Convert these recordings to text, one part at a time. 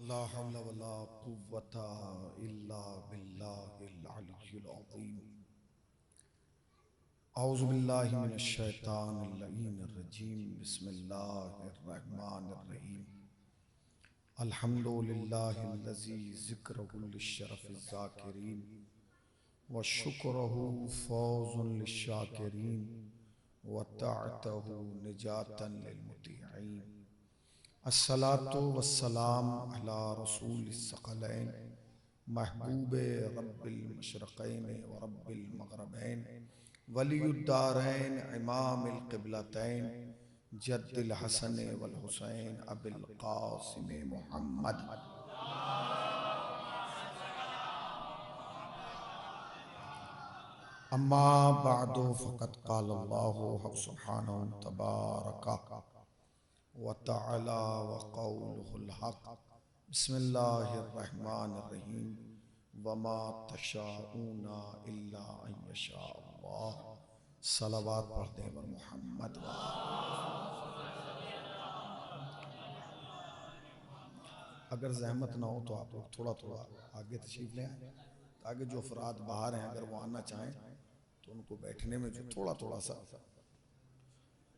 ला हौला वला कुव्वता इल्ला बिल्लाहिल अलिय्यिल अज़ीम। औज़ु बिल्लाहि मिनश शैतानिर लईनिर रजीम। बिस्मिल्लाहिर रहमानिर रहीम। अल्हम्दुलिल्लाहिल्लज़ी ज़िक्रुहु लिश्शरफ़िज़ ज़ाकिरीन व शुक्रुहु फ़ौज़ुन लिश्शाकिरीन व ताअतुहु निजातन लिलमुतीईन। अस्सलातु वस्सलाम अला रसूलिस सकलैन महबूबे रब्बिल मशरक़ैन व रब्बिल मग़रिबैन वलियुद्दारैन इमामिल क़िबलतैन जद्दिल हसन वल हुसैन अबिल क़ासिम मुहम्मद। अम्मा बअदु फ़क़द क़ालल्लाहु सुब्हानहु तबारक व तआला व क़ौलुहुल हक़। बिस्मिल्लाहिर रहमानिर रहीम। वमा तशाऊना इल्ला अन यशा अल्लाह। सलावत पढ़ दें वर मोहम्मद। अगर जहमत ना हो तो आप लोग थोड़ा थोड़ा आगे तशरीफ ले आए, ताकि जो अफराद बाहर हैं अगर वो आना चाहें तो उनको बैठने में जो थोड़ा थोड़ा सा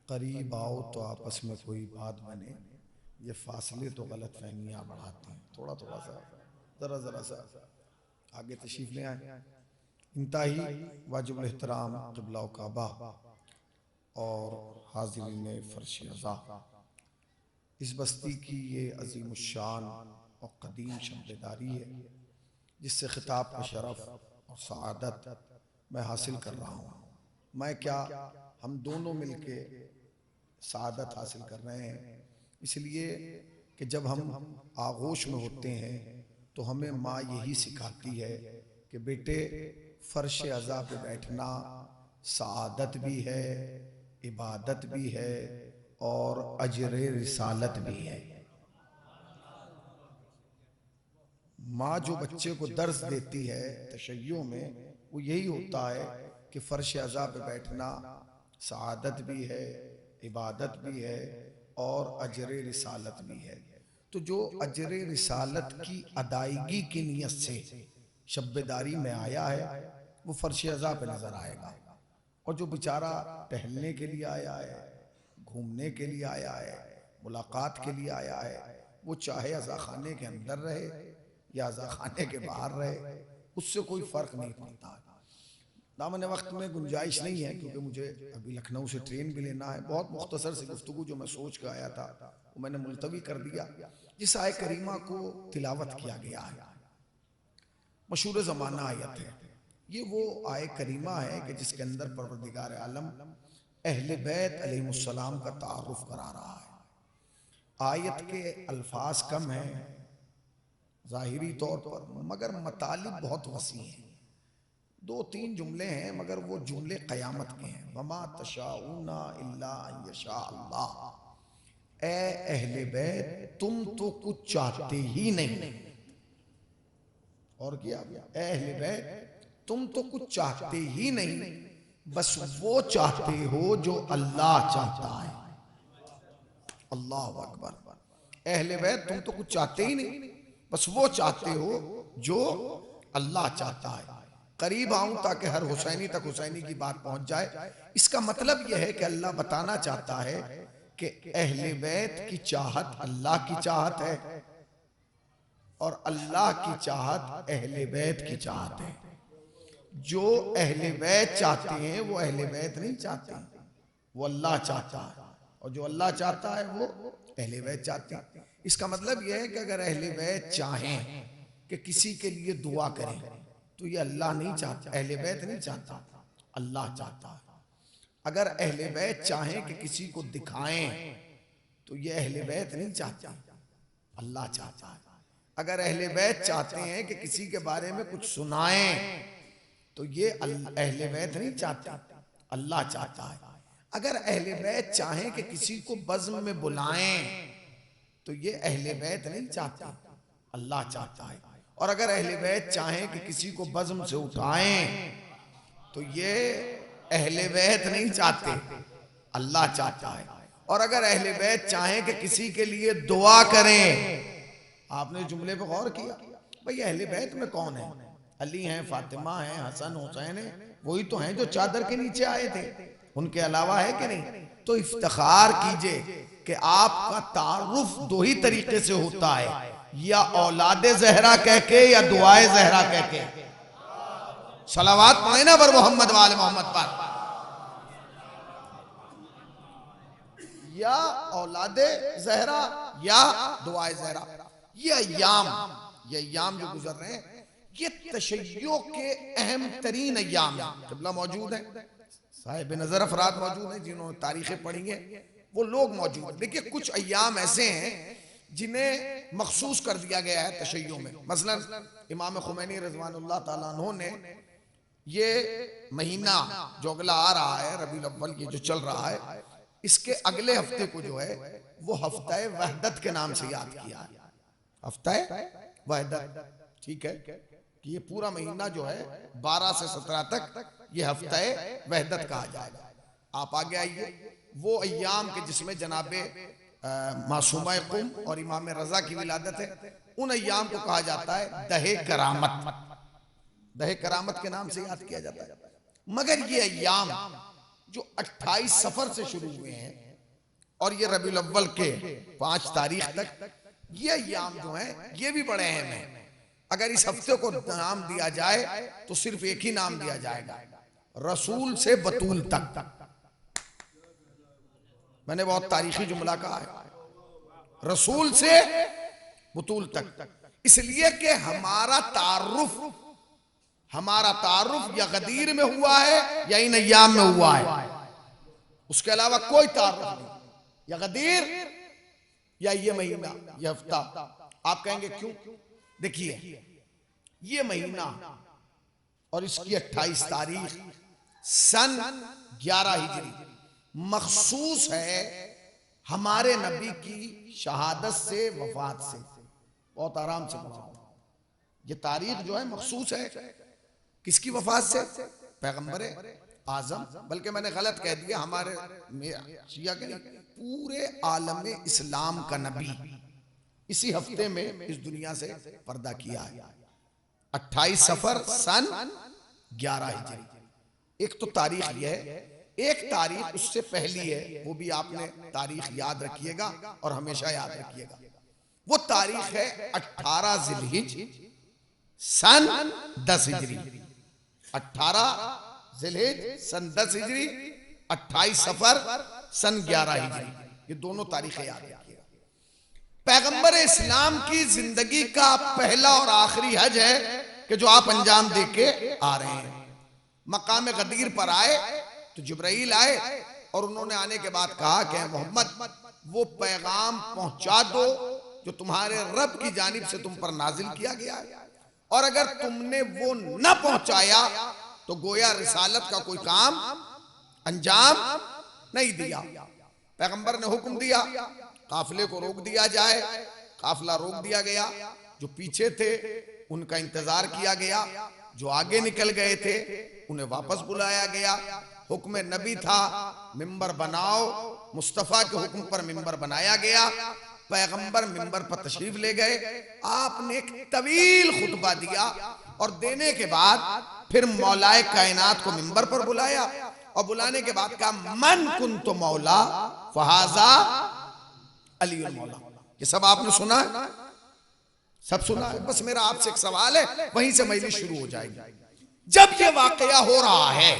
करीब आओ तो आपस में कोई बात बने। ये फासले तो गलत फहमियाँ बढ़ाते हैं। थोड़ा थोड़ा सा ज़रा ज़रा सा आगे तशरीफ ले आए। इंतही वाजिबुल एहतराम क़िबला व काबा और हाज़िरीन फ़र्श अज़ा, इस बस्ती की ये अज़ीम शान और क़दीम शब्दारी है जिससे खिताब का शरफ़ और सआदत मैं हासिल कर रहा हूँ। मैं क्या, हम दोनों मिलके सआदत हासिल कर रहे हैं, इसलिए कि जब हम आगोश में होते हैं तो हमें माँ यही सिखाती है कि बेटे फ़र्श अज़ा पे बैठना सआदत भी है, इबादत भी है और अजर रिसालत भी है। माँ जो बच्चे को दर्स देती है तशय्यो में, वो यही होता है कि फ़र्श अज़ा पे बैठना सआदत भी है, इबादत भी है और अजर रिसालत भी है। तो जो अजर रिसालत की अदायगी की नीयत से शब्बेदारी में आया है वो फ़र्श अज़ा पे नज़र आएगा। और जो बेचारा टहलने के लिए आया है, घूमने के लिए आया है, मुलाकात के लिए आया है, वो चाहे अज़ा खाने के अंदर रहे या अज़ा खाने के बाहर रहे, उससे कोई फ़र्क नहीं पड़ता। दामन वक्त में गुंजाइश नहीं है क्योंकि मुझे अभी लखनऊ से ट्रेन भी लेना है। बहुत मुख्तसर सी गुफ्तगू जो मैं सोच के आया था वो मैंने मुलतवी कर दिया। जिस आय करीमा को तिलावत किया गया है, मशहूर ज़माना आयत है, ये वो आय करीमा है कि जिसके अंदर परवरदिगार आलम अहले बैत अलैहिमुस्सलाम का तारुफ करा रहा है। आयत के अल्फाज कम हैं ज़ाहिरी तौर पर, मगर मतालिब बहुत वसी हैं। दो तीन जुमले हैं मगर वो जुमले क़यामत के हैं। वमा तशाऊना इल्ला अन यशा अल्लाह। ए अहले बैत, तुम तो कुछ चाहते ही नहीं। और क्या, ए अहले बैत, तुम तो कुछ चाहते ही नहीं, बस वो चाहते हो जो अल्लाह चाहता है। अल्लाह अकबर। अहले बैत, तुम तो कुछ चाहते ही नहीं, बस वो चाहते हो जो अल्लाह चाहता है। करीब आऊं ताकि हर हुसैनी तक हुसैनी की बात पहुंच जाए। इसका मतलब यह है कि अल्लाह बताना चाहता है कि अहले बैत की चाहत अल्लाह की चाहत है और अल्लाह की चाहत अहले बैत की चाहत है। जो अहले बैत चाहते हैं वो अहले बैत नहीं चाहते, वो अल्लाह चाहता है। और जो अल्लाह चाहता है वो अहले बैत चाहते हैं। इसका मतलब यह है कि अगर अहले बैत चाहें कि किसी के लिए दुआ करें तो ये अल्लाह नहीं चाहता, अहले बैत नहीं चाहता, अल्लाह चाहता है। अगर अहले बैत चाहें कि किसी को दिखाएं तो ये अहले बैत नहीं चाहता, अल्लाह चाहता है। अगर अहले बैत चाहते हैं कि किसी के बारे में कुछ सुनाएं तो ये अहले बैत नहीं चाहते, अल्लाह चाहता है। अगर अहले बैत चाहें कि किसी को बज़्म में बुलाएं तो ये अहले बैत नहीं चाहते, अल्लाह चाहता है। और अगर अहले बैत चाहें कि किसी को बज़्म से उठाएं तो ये अहले बैत नहीं चाहते, अल्लाह चाहता है। और अगर अहले बैत चाहें कि किसी के लिए दुआ करें आपने जुमले पे गौर किया? भाई अहले बैत में कौन है? अली हैं, फातिमा हैं, हसन हुसैन है, वही तो हैं जो चादर के नीचे आए थे, उनके अलावा है कि नहीं? तो इफ्तिखार कीजिए कि आपका तारुफ दो ही तरीके से होता है, या औलादे जहरा कह के या दुआए जहरा कह के। सलावात पढ़े ना बर मोहम्मद वाले मोहम्मद पर। या औलादे जहरा या दुआए जहरा। ये अय्याम जो गुजर रहे हैं, ये तशय्यो के अहम तरीन अय्याम है। क़िबला मौजूद है, साहिब नजर अफराद मौजूद हैं, जिन्होंने तारीखें पढ़ी हैं, वो लोग मौजूद हैं। देखिए कुछ अय्याम ऐसे हैं जिन्हें मखसूस कर दिया गया है तशय्यो में। मसलन इमाम खुमैनी रज़वानुल्लाह ताला अन्हु ने ये महीना जो अगला आ रहा है रबीउल अव्वल, ये जो चल रहा है, इसके अगले हफ्ते को जो है वो हफ्ता वहदत के नाम से याद किया है। हफ्ता वहदत, ठीक है, कि ये पूरा महीना जो है 12 से 17 तक ये हफ्ता वहदत कहा जाएगा। आप आगे आइए, वो अय्याम के जिसमें जनाबे मासूमा कुम और इमाम रजा की विलादत है, उन अय्याम को कहा जाता है दहे करामत। दहे करामत के नाम से याद किया जाता है। मगर ये अय्याम जो 28 सफर से शुरू हुए हैं और ये रबीउल अव्वल के 5 तारीख तक, ये अय्याम जो हैं ये भी बड़े अहम हैं। अगर इस हफ्ते को नाम दिया जाए तो सिर्फ एक ही नाम दिया जाएगा, रसूल से बतूल तक। मैंने बहुत तारीखी जुमला कहा है, रसूल से बतूल तक, इसलिए कि हमारा तारुफ या गदीर में हुआ है या इन अय्याम में हुआ है, उसके अलावा कोई तारुफ नहीं, या गदीर या ये महीना या हफ्ता। आप कहेंगे क्यों? देखिए ये महीना और इसकी 28 तारीख सन 11 हिजरी मखसूस है हमारे नबी की शहादत से, वफात से। बहुत आराम से बोलो, ये तारीख जो है मखसूस है किसकी वफात से? पैगंबर आजम, बल्कि मैंने गलत कह दिया, हमारे शिया के पूरे आलम इस्लाम का नबी इसी हफ्ते में इस दुनिया से पर्दा किया है। 28 सफर सन 11 हिजरी। एक तो तारीख यह है, एक तारीख उससे पहली है, वो भी आपने तारीख याद रखिएगा और हमेशा याद रखिएगा। वो तारीख है 18 जिलहिज सन 10 हिजरी। 18 जिलहिज सन 10 हिजरी, 28 सफर सन 11 हिजरी। ये दोनों तारीखें याद रखिएगा। पैगंबर इस्लाम की जिंदगी का पहला और आखिरी हज है कि जो आप अंजाम दे के आ रहे हैं। मकाम गदीर पर आए तो जिब्राइल आए और उन्होंने आने के बाद कहा कि मोहम्मद वो पैगाम पहुंचा दो जो तुम्हारे रब की जानिब से तुम पर नाजिल किया गया है, और अगर तुमने वो न पहुंचाया तो गोया रिसालत का कोई काम अंजाम नहीं दिया। पैगंबर ने हुक्म दिया काफिले को रोक दिया जाए, काफिला रोक दिया गया। जो पीछे थे उनका इंतजार किया गया, जो आगे निकल गए थे उन्हें वापस बुलाया गया। हुक्म नबी था मिंबर बनाओ, मुस्तफा के हुक्म पर मिंबर बनाया गया। पैगंबर मिंबर पर तशरीफ ले गए, आपने एक तवील खुतबा दिया और देने के बाद फिर मौलाए कायनात को मिंबर पर बुलाया और बुलाने के बाद कहा मन कुन तो मौला फहाजा अली मौला। ये सब आपने सुना है, सब सुना है। बस मेरा आपसे एक सवाल है, वहीं से मजलिस शुरू हो जाएगी। जब ये वाकया हो रहा है,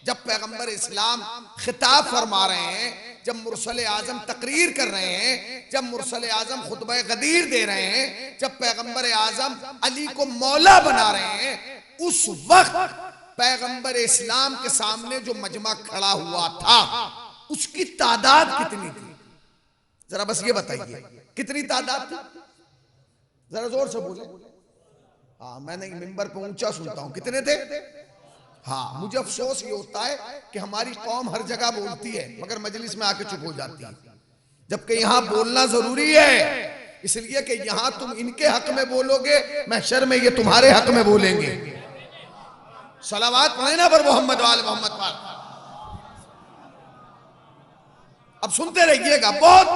जब पैगंबर इस्लाम खिताब फरमा रहे हैं, जब मुरसल आजम तकरीर कर रहे हैं, जब मुरसल आजम खुतबा गदीर दे रहे हैं, जब पैगंबर आजम अली को मौला बना रहे हैं, उस वक्त पैगंबर इस्लाम के सामने जो मजमा खड़ा हुआ था उसकी तादाद कितनी थी? जरा बस ये बताइए, कितनी तादाद थी? जरा जोर से बोले। हाँ, मैंने मिंबर पे ऊंचा सुनता हूं, कितने थे? हाँ, मुझे अफसोस ये होता है कि हमारी कौम हर जगह बोलती है मगर मजलिस में आके चुप हो जाती है, जबकि यहाँ बोलना जरूरी है, इसलिए कि यहाँ तुम इनके हक में बोलोगे, महशर में ये तुम्हारे हक में बोलेंगे। सलावात पढ़े ना पर मोहम्मद वाले मोहम्मद पर। अब सुनते रहिएगा, बहुत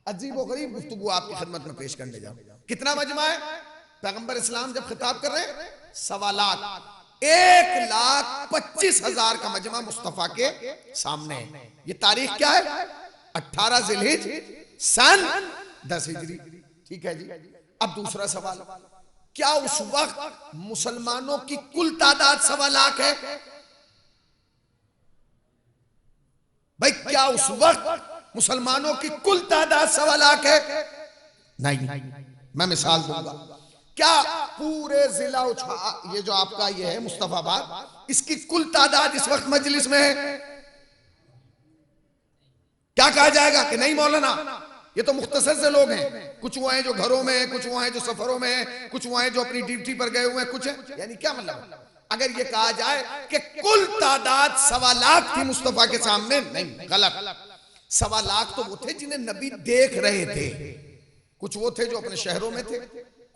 अजीब व गरीब गुफ्तगू आपकी खिदमत में पेश करने जाऊं। कितना मजमा है? पैगंबर इस्लाम जब खिताब कर रहे हैं 1.25 लाख, 1,25,000 का मजमा मुस्तफा के सामने है। ये तारीख क्या है? 18 ज़िलहिज सन 10 हिजरी। ठीक है जी। अब दूसरा सवाल, क्या उस वक्त मुसलमानों की कुल तादाद 1.25 लाख है? भाई क्या उस वक्त मुसलमानों की कुल तादाद 1.25 लाख है? नहीं। मैं मिसाल दूंगा। क्या पूरे जिला ये जो आपका ये है मुस्तफाबाद, इसकी कुल तादाद इस वक्त मजलिस में है? क्या कहा जाएगा कि नहीं मौलाना ये तो मुख्तसर से लोग हैं, कुछ वो हैं जो घरों में हैं, कुछ वो हैं जो सफरों में हैं, कुछ वो हैं जो अपनी ड्यूटी पर गए हुए हैं, कुछ है। यानी क्या मतलब? अगर ये कहा जाए कि कुल तादाद 1.25 लाख थी मुस्तफा के सामने, नहीं, गलत। 1.25 लाख तो वो थे जिन्हें नबी देख रहे थे। कुछ वो थे जो अपने शहरों में थे,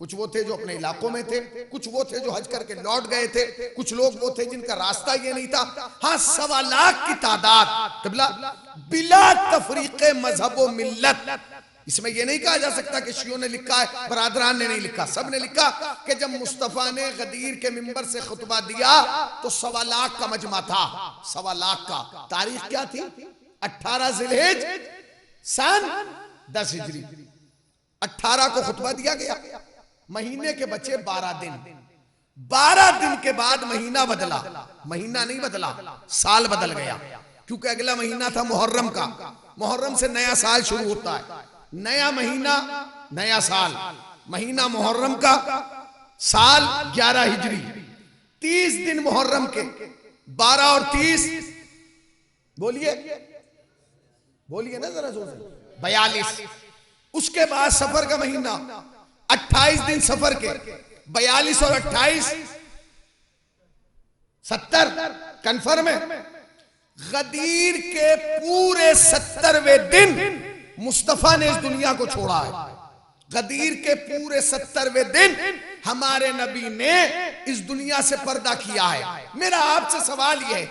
कुछ वो थे जो अपने इलाकों में थे, कुछ वो थे जो हज करके लौट गए थे, कुछ लोग वो थे जिनका रास्ता ये नहीं था। हाँ, 1.25 लाख की तादाद बिला तफरीक़े मजहब व मिल्लत। इसमें यह नहीं कहा जा सकता कि शियों ने लिखा है, बरादरान ने नहीं लिखा। सब ने लिखा कि जब मुस्तफा ने गदीर के मिंबर से खुतबा दिया तो 1.25 लाख का मजमा था। 1.25 लाख का। तारीख क्या थी? 18 ज़िलहिज सन 10 हिजरी। 18 को खुतबा दिया गया। महीने के बचे 12 दिन। 12 दिन के बाद महीना बदला। महीना नहीं बदला, साल बदल गया, क्योंकि अगला महीना था मुहर्रम का। मुहर्रम से नया साल शुरू होता है। नया महीना, नया साल। महीना मुहर्रम का, साल 11 हिजरी। 30 दिन मुहर्रम के, 12 और 30, बोलिए बोलिए ना जरा जोर से, 42। उसके बाद सफर का महीना, 28 दिन सफर के, 42 और 28 70 कन्फर्म है। गदीर के पूरे 70वें दिन मुस्तफा ने इस दुनिया को छोड़ा है। गदीर के पूरे 70वें दिन हमारे नबी ने इस दुनिया से पर्दा किया है। मेरा आपसे सवाल यह है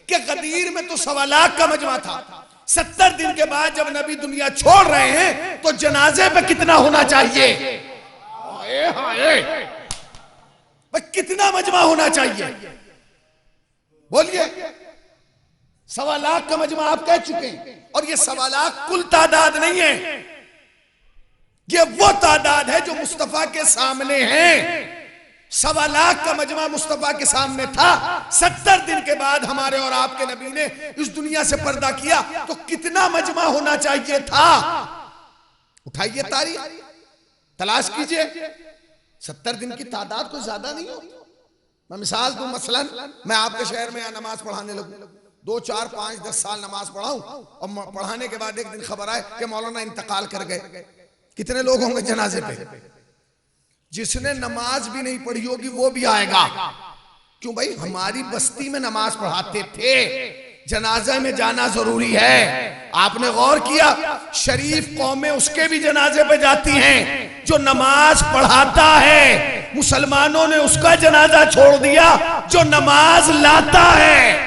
कि गदीर में तो 1.25 लाख का मजमा था। 70 दिन के बाद जब नबी दुनिया छोड़ रहे हैं तो जनाजे पे कितना होना चाहिए? कितना मजमा होना चाहिए? बोलिए। 1.25 लाख का मजमा आप कह चुके हैं, और ये 1.25 लाख कुल तादाद नहीं है, ये वो तादाद है जो मुस्तफा के सामने है। 1.25 लाख का मजमा मुस्तफा के सामने था। 70 दिन के बाद हमारे और आपके नबी ने इस दुनिया से पर्दा किया, तो कितना मजमा होना चाहिए था? उठाइए तारीख, तलाश कीजिए। 70 दिन की तादाद कोई ज्यादा नहीं होती। मैं मिसाल दूं, मसलन मैं आपके शहर में यहाँ नमाज पढ़ाने लगूं, 2, 4, 5, 10 साल नमाज पढ़ाऊं, और पढ़ाने के बाद एक दिन खबर आए कि मौलाना इंतकाल कर गए। कितने लोग होंगे जनाजे पे? जिसने नमाज भी नहीं पढ़ी होगी वो भी आएगा। क्यों भाई? हमारी बस्ती में नमाज पढ़ाते थे, जनाजे में जाना जरूरी है। आपने गौर किया? शरीफ कौमें उसके भी जनाजे पे जाती हैं जो नमाज पढ़ाता है। मुसलमानों ने उसका जनाजा छोड़ दिया जो नमाज लाता है।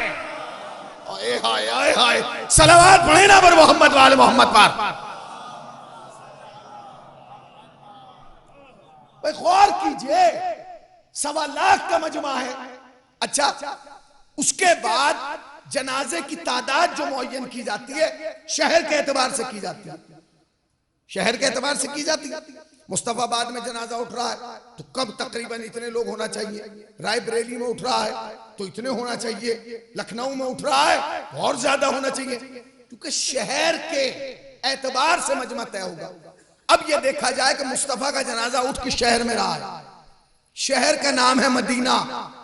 हाय हाय हाय, सलावत पढ़े ना पर मोहम्मद वाले मोहम्मद पर। भाई गौर कीजिए, 1.25 लाख का मजमा है। अच्छा, उसके बाद जनाजे की तादाद जो मुअय्यन की जाती है शहर के एतबार से की जाती है। शहर के एतबार से की जाती है। मुस्तफाबाद में जनाजा उठ रहा है तो कब तकरीबन इतने लोग होना चाहिए। रायबरेली में उठ रहा है तो इतने होना चाहिए। लखनऊ में उठ रहा है और ज्यादा होना चाहिए, क्योंकि शहर के एतबार से मजमा तय होगा। अब यह देखा जाए कि मुस्तफा का जनाजा उठ के शहर में रहा है। शहर का नाम है मदीना।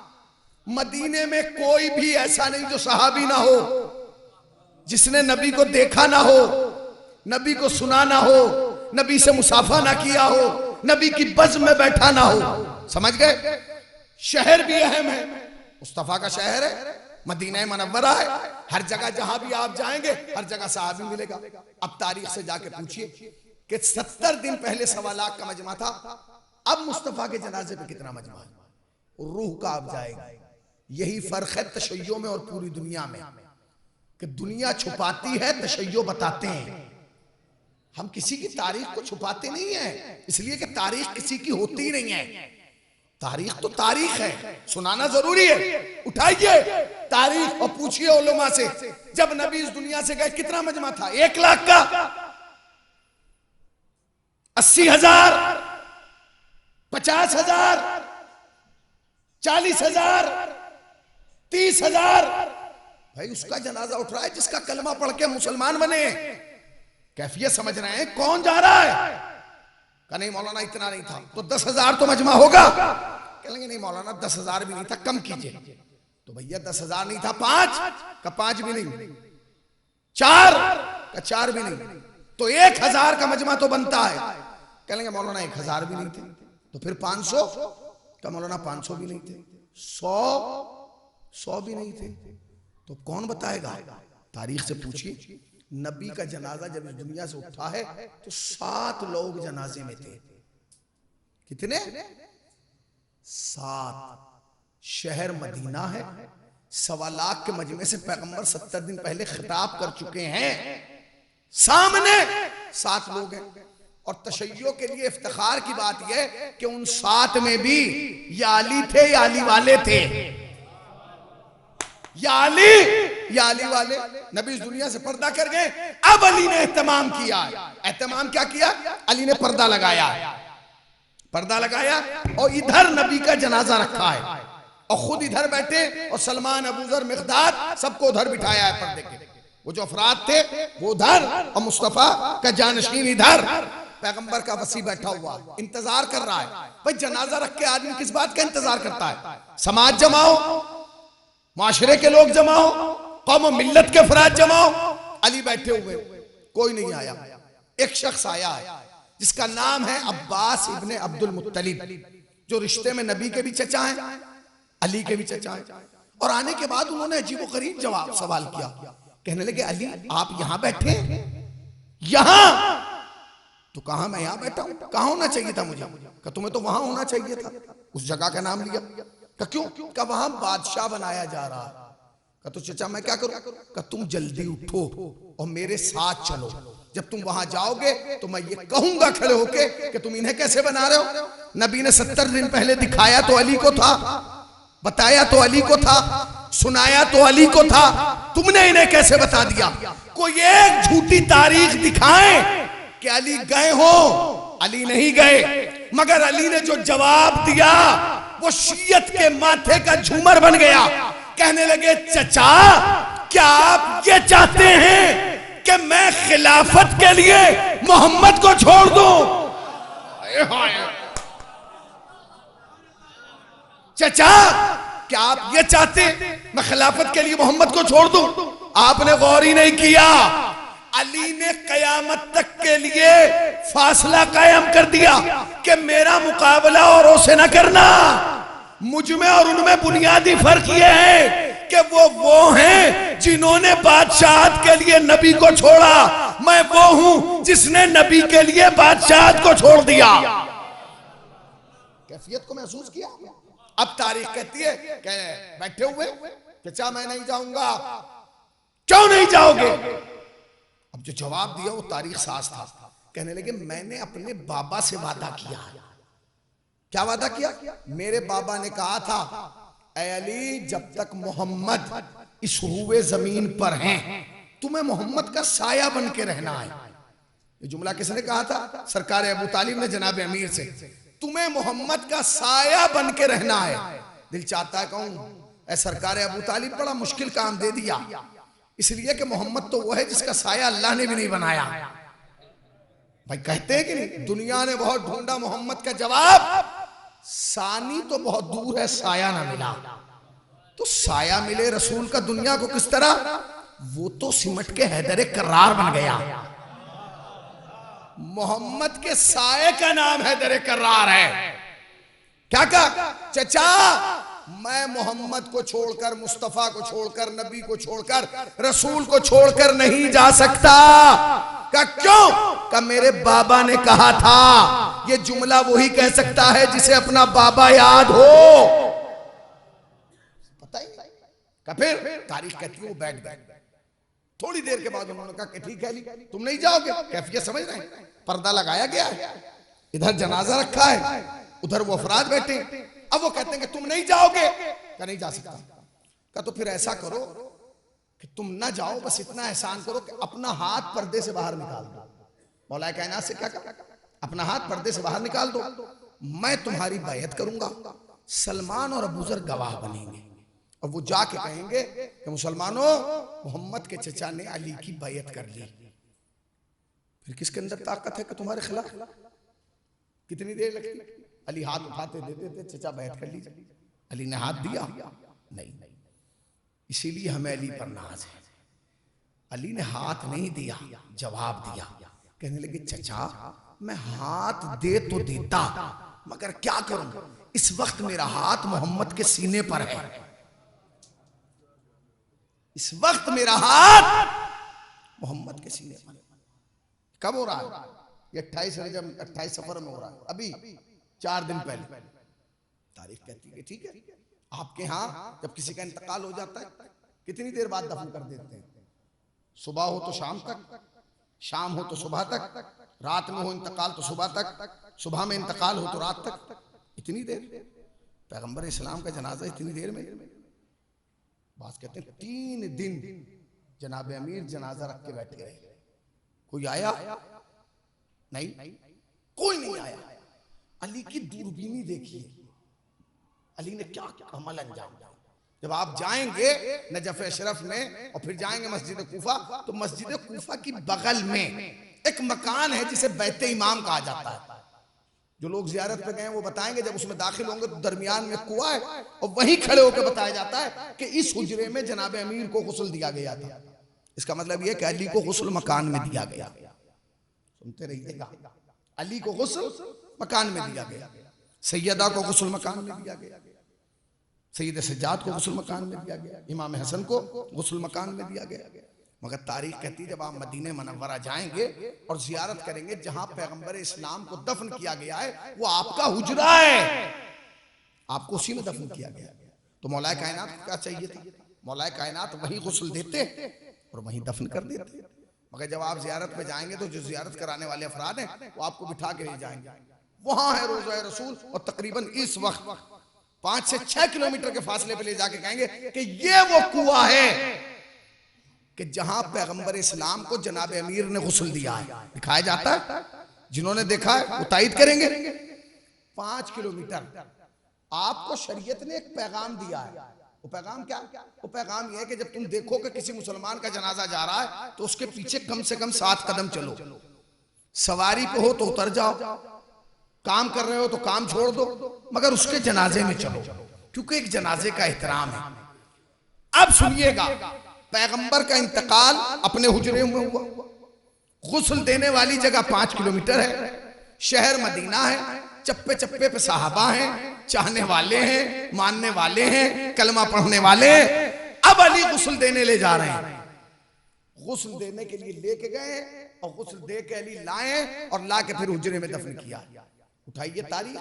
मदीने में कोई भी ऐसा नहीं जो सहाबी ना हो, जिसने नबी को देखा ना हो, नबी को सुना ना हो, नबी से मुसाफा ना किया हो, नबी की बज़्म में बैठा ना हो। समझ गए? शहर भी अहम है। मुस्तफा का शहर है, मदीना मुनव्वरा है। हर जगह जहां भी आप जाएंगे हर जगह सहाबी मिलेगा। अब तारीख से जाके पूछिए कि 70 दिन पहले 1.25 लाख का मजमा था, अब मुस्तफा के जनाजे पे कितना मजमा है? रूह का अब जाएगा। यही फर्क है तशय्यो में और पूरी दुनिया में, कि दुनिया छुपाती है, तशय्यो बताते हैं। हम किसी की तारीख को छुपाते नहीं है, इसलिए कि तारीख किसी की होती ही नहीं है। तारीख तो तारीख है, सुनाना जरूरी है। उठाइए तारीख और पूछिए उलमा से, जब नबी इस दुनिया से गए कितना मजमा था? 1 लाख का, 80,000, 50,000, 40,000, 30,000? भाई उसका जनाजा उठ रहा है जिसका कलमा पढ़ के मुसलमान बने। कैफियत समझ रहे हैं? कौन जा रहा है? कहा नहीं मौलाना इतना नहीं था। तो 10,000 तो मजमा होगा। कहेंगे नहीं मौलाना 10,000 भी नहीं था, कम कीजिए। तो भैया 10,000 नहीं था, 5 का 5 भी नहीं, 4 का 4 भी नहीं, तो 1,000 का मजमा तो बनता है। कहेंगे मौलाना 1,000 भी नहीं थे। तो फिर 500 का मौलाना 500 भी नहीं थे, 100 भी नहीं थे। तो कौन बताएगा? तारीख से पूछिए। नबी का जनाजा जब इस दुनिया से उठा है तो 7 लोग जनाजे में थे। कितने? 7। शहर मदीना है, 1.25 लाख के मजमे से पैगंबर 70 दिन पहले खिताब कर चुके हैं। सामने 7 लोग हैं। और तशय्यो के लिए इफ्तिखार की बात यह कि उन 7 में भी या अली थे या अली वाले थे। या अली वाले। नबी इस दुनिया से पर्दा कर गए, अब अली ने एहतमाम किया। एहतमाम क्या किया? अली ने पर्दा लगाया। पर्दा लगाया और इधर नबी का जनाजा रखा है और खुद इधर बैठे और सलमान, अबू ज़र, मिक़दाद सबको उधर बिठाया है पर्दे के। वो जो अफराद थे वो उधर और मुस्तफा का जानशीन इधर। पैगंबर का वसी बैठा हुआ इंतजार कर रहा है। भाई जनाजा रख के आदमी किस बात का इंतजार करता है? समाज जमाओ, माशरे के लोग जमाओ, कौम मिल्लत के अफराद जमाओ। अली बैठे हुए, कोई नहीं आया। एक शख्स आया है जिसका नाम है अब्बास इब्ने अब्दुल मुत्तलिब, जो रिश्ते में नबी के भी चचा हैं, अली के भी चचा हैं। और आने के बाद उन्होंने अजीबोगरीब जवाब सवाल किया। कहने लगे अली आप यहां बैठे? यहां? तो कहा मैं यहां बैठा हूं। कहां होना चाहिए था मुझे? कहा तुम्हें तो वहां होना चाहिए था। उस जगह का नाम लिया। कहा क्यों? कहा वहां बादशाह बनाया जा रहा है। कहा तो चचा मैं क्या करूं? कहा तुम जल्दी उठो और मेरे साथ चलो। जब तुम वहां जाओगे तो मैं ये कहूंगा खड़े होके कि तुम इन्हें कैसे बना रहे हो? नबी ने 70 दिन पहले दिखाया तो अली को था, बताया तो अली को था, सुनाया तो अली को था, तुमने इन्हें कैसे बता दिया? कोई एक झूठी तारीख दिखाएं कि अली गए हो। अली नहीं गए, मगर अली ने जो जवाब दिया वो शियत के माथे का झूमर बन गया। कहने लगे चचा क्या आप ये चाहते हैं कि मैं खिलाफत के लिए मोहम्मद को छोड़ दूं? चचा क्या आप ये चाहते मैं खिलाफत के लिए मोहम्मद को छोड़ दूं? आपने गौर ही नहीं किया। अली ने कयामत तक के लिए फासला कायम कर दिया कि मेरा मुकाबला औरों से न करना। मुझ में और उनमें बुनियादी फर्क यह है कि वो हैं जिन्होंने बादशाहत के लिए नबी को छोड़ा, मैं वो हूं जिसने नबी के लिए बादशाहत को छोड़ दिया। कैफियत को महसूस किया। अब तारीख कहती है कि बैठे हुए चचा मैं नहीं जाऊंगा। क्यों नहीं जाओगे? अब जो जवाब दिया वो तारीख साज था। कहने लगे मैंने अपने बाबा से वादा किया। क्या वादा किया? मेरे बाबा ने कहा था ऐ अली जब तक मोहम्मद इस रूए जमीन पर हैं तुम्हें मोहम्मद का साया बन के रहना है। ये जुमला किसने कहा था? सरकार अबू तालिब ने जनाब अमीर से। तुम्हें मोहम्मद का साया बन के रहना है। दिल चाहता है कहूं ऐ सरकार अबू तालिब बड़ा मुश्किल काम दे दिया, इसलिए कि मोहम्मद तो वो है जिसका साया अल्लाह ने भी नहीं बनाया। भाई कहते हैं कि नहीं, दुनिया ने बहुत ढूंढा मोहम्मद का जवाब, सानी तो बहुत दूर है, साया ना मिला। तो साया मिले रसूल का दुनिया को किस तरह? वो तो सिमट के हैदर करार बन गया। मोहम्मद के साये का नाम हैदर करार है। क्या कहा? चचा मैं मोहम्मद को छोड़कर, मुस्तफा को छोड़कर, नबी को छोड़कर, रसूल को छोड़कर नहीं जा सकता। का क्यों? का मेरे बाबा ने कहा था। ये जुमला वही कह सकता है जिसे अपना बाबा याद हो। पता ही का फिर तारीख कहती है वो बैठ गए। थोड़ी देर के बाद उन्होंने कहा कि ठीक है अली, तुम नहीं जाओगे? कैफियत समझ रहे हैं, पर्दा लगाया गया है, इधर जनाजा रखा है, उधर वो अफराद बैठे। अब वो कहते हैं कि तुम नहीं जाओगे? क्या नहीं जा सकता? का तो फिर ऐसा करो कि तुम ना जाओ, बस इतना एहसान करो कि अपना हाथ पर्दे से बाहर निकाल दो। मौला कायनात से क्या कहा? अपना हाथ पर्दे से बाहर निकाल दो, मैं तुम्हारी बैयत करूंगा, सलमान और अबू ज़र गवाह बनेंगे। और वो जाके कहेंगे कि मुसलमानों, मोहम्मद के चचा ने अली की बैयत कर ली। फिर किसके अंदर ताकत है कि तुम्हारे खिलाफ? कितनी देर लगती? अली हाथ उठाते देते थे, चचा बैयत कर लीजिए। अली ने हाथ दिया? नहीं। इसीलिए हमें अली पर नाज है। अली ने हाथ नहीं दिया, जवाब दिया। कहने लगे चचा, मैं हाथ दे तो देता, मगर क्या करूं, इस वक्त मेरा हाथ मोहम्मद के सीने पर है। इस वक्त मेरा हाथ मोहम्मद के सीने पर। कब हो रहा है? ये 28 सफर में हो रहा है, अभी 4 दिन पहले। तारीख कहती है ठीक है। आपके यहाँ जब किसी का इंतकाल हो जाता है कितनी देर बाद दफन कर देते हैं? सुबह हो तो शाम तक, शाम हो तो सुबह तक, रात में हो इंतकाल तो सुबह तक, सुबह में इंतकाल हो तो रात तक। इतनी देर? पैगंबर इस्लाम का जनाजा इतनी देर में? बात कहते हैं 3 दिन जनाब अमीर जनाजा रख के बैठे रहे। कोई आया नहीं, कोई नहीं आया। अली की दूरबीनी देखिए, अली ने क्या अमल अंजाम दिया। जब आप जाएंगे नजफ अशरफ में और फिर जाएंगे मस्जिद कूफा, तो मस्जिद कूफा की बगल में एक मकान है जिसे बैते इमाम कहा जाता है। जो लोग जियारत पे गए वो बताएंगे, जब उसमें दाखिल होंगे तो दरमियान में कुआं है और वहीं खड़े होकर बताया जाता है कि इस हुजरे में जनाब अमीर को गुस्ल दिया गया था। इसका मतलब यह कि अली को गुस्ल मकान में दिया गया। सुनते रहिएगा, अली को गुस्ल मकान में दिया गया, सैयदा को गुस्ल मकान में दिया गया, सैयद सज्जाद को गुस्ल मकान में दिया गया, इमाम हसन को गुस्ल मकान में दिया गया। मगर तारीख कहती है जब आप मदीने मनव्वरा जाएंगे और जियारत करेंगे जहां पैगंबर इस्लाम को दफन किया गया है, वो आपका हुजरा है, आपको उसी में दफन किया गया। तो मौलाए कायनात को क्या चाहिए था? मौलाए कायनात वहीं गुस्ल देते और वहीं दफन कर देते। मगर जब आप जियारत पे जाएंगे तो जो जियारत कराने वाले अफराद हैं वो आपको बिठा के ले जाएंगे। वहां है रोज़ा रसूल और तकरीबन इस वक्त 5 से 6 किलोमीटर के फासले पे ले जाके कहेंगे कि ये वो कुआं है कि जहां पैगंबर इस्लाम को जनाब अमीर ने गुस्ल दिया है। दिखाया जाता है, जिन्होंने देखा है वो तायद करेंगे। 5 किलोमीटर आपको शरीयत ने एक पैगाम दिया है। वो पैगाम क्या? वो पैगाम यह है कि जब तुम देखो कि किसी मुसलमान का जनाजा जा रहा है तो उसके पीछे कम से कम 7 कदम चलो। सवारी पे हो तो उतर जाओ, काम कर रहे हो तो काम छोड़ दो, मगर उसके जनाजे में चलो, क्योंकि एक जनाजे का एहतराम है। अब सुनिएगा, पैगंबर का इंतकाल अपने हुजरे में हुआ, गुस्ल देने वाली जगह 5 किलोमीटर है, शहर मदीना है, चप्पे चप्पे पे साहबा हैं, चाहने वाले हैं, मानने वाले हैं, कलमा पढ़ने वाले हैं। अब अली गुस्ल देने ले जा रहे हैं। गुस्ल देने के लिए लेके गए और गुस्ल दे के अली लाए और ला के फिर हुजरे में दफन किया। उठाइए तारीख,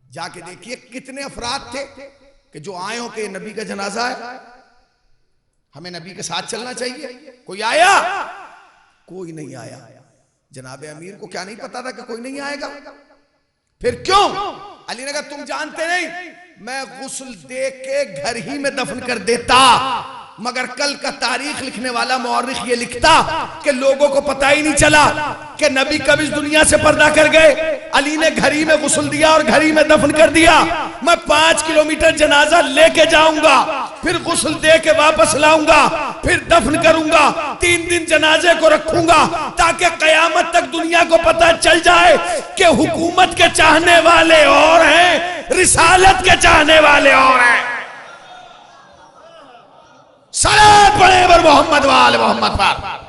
जाके देखिए कितने अफराद थे कि जो आए हो कि नबी का जनाजा है, हमें नबी के साथ चलना चाहिए। कोई आया? कोई नहीं आया। जनाब अमीर को क्या नहीं पता था कि कोई नहीं आएगा? फिर क्यों? अली ने कहा तुम जानते नहीं, मैं गुस्ल दे के घर ही में दफन कर देता, मगर कल का तारीख लिखने वाला मुअर्रिख ये लिखता कि लोगों को पता ही नहीं चला कि नबी कब इस दुनिया से पर्दा कर गए। अली ने घर ही में गुस्ल दिया और घर ही में दफन कर दिया। मैं 5 किलोमीटर जनाजा लेके जाऊंगा, फिर गुस्ल दे के वापस लाऊंगा, फिर दफन करूंगा, 3 दिन जनाजे को रखूंगा ताकि कयामत तक दुनिया को पता चल जाए कि हुकूमत के चाहने वाले और हैं, रिसालत के चाहने वाले और हैं। सलात पढ़े पर मोहम्मद वाले मोहम्मद पर।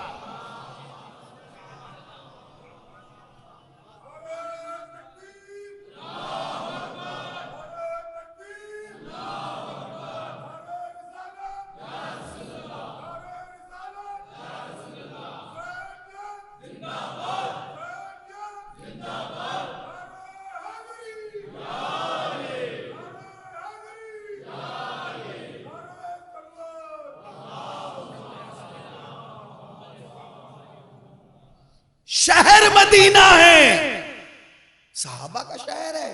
शहर मदीना है, सहाबा का शहर है।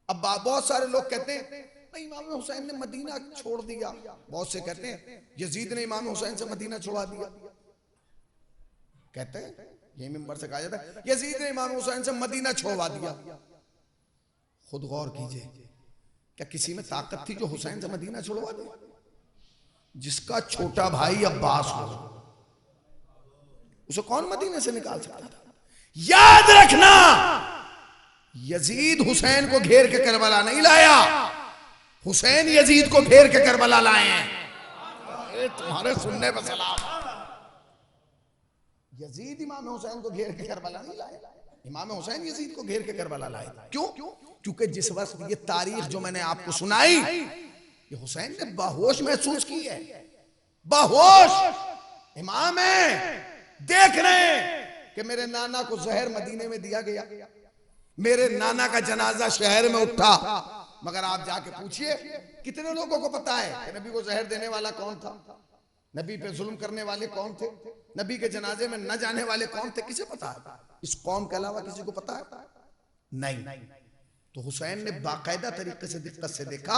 अब बहुत सारे लोग कहते हैं नहीं इमाम हुसैन ने मदीना छोड़ दिया, बहुत से कहते हैं यजीद ने इमाम हुसैन से मदीना छुड़ा दिया। कहते हैं ये मिंबर से कहा जाता है यजीद ने इमाम हुसैन से मदीना छुड़वा दिया। खुद गौर कीजिए, क्या किसी में ताकत थी जो हुसैन से मदीना छुड़वा दे? जिसका छोटा भाई अब्बास हो, उसे कौन मदीने से निकाल सकता था? याद रखना, यजीद हुसैन को घेर के करबला नहीं लाया, हुसैन यजीद को घेर के करबला लाए हैं। तुम्हारे सुनने पर सलाम। यजीद इमाम हुसैन को घेर के करबला नहीं लाया, इमाम हुसैन यजीद को घेर के करबला लाए। क्यों? क्योंकि जिस वक्त ये तारीख जो मैंने आपको सुनाई, ये हुसैन ने बाहोश महसूस की है। बाहोश इमाम है, देख रहे हैं कि मेरे नाना को जहर मदीने में दिया गया, मेरे नाना का जनाजा शहर में उठा। मगर आप जाके पूछिए कितने लोगों को पता है कि नबी को जहर देने वाला कौन था, नबी पे जुल्म करने वाले कौन थे, नबी के जनाजे में न जाने वाले कौन थे? किसे पता है? इस कौम के अलावा किसी को पता है? नहीं। तो हुसैन ने बाकायदा तरीके से दिक्कत से देखा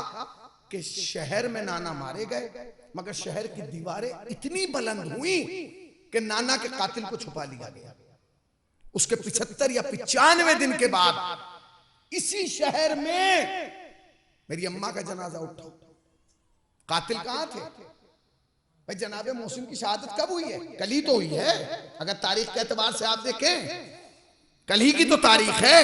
कि शहर में नाना मारे गए, मगर शहर की दीवारें इतनी बुलंद हुई कि नाना के कातिल को छुपा लिया गया। उसके 75 या 95 दिन के बाद इसी शहर में मेरी अम्मा का जनाजा उठा। कातिल कहां थे? भाई जनाबे मोहसिन की शहादत कब हुई है? कल ही तो हुई है। अगर तारीख के एतबार से आप देखें, कल ही की तो तारीख है।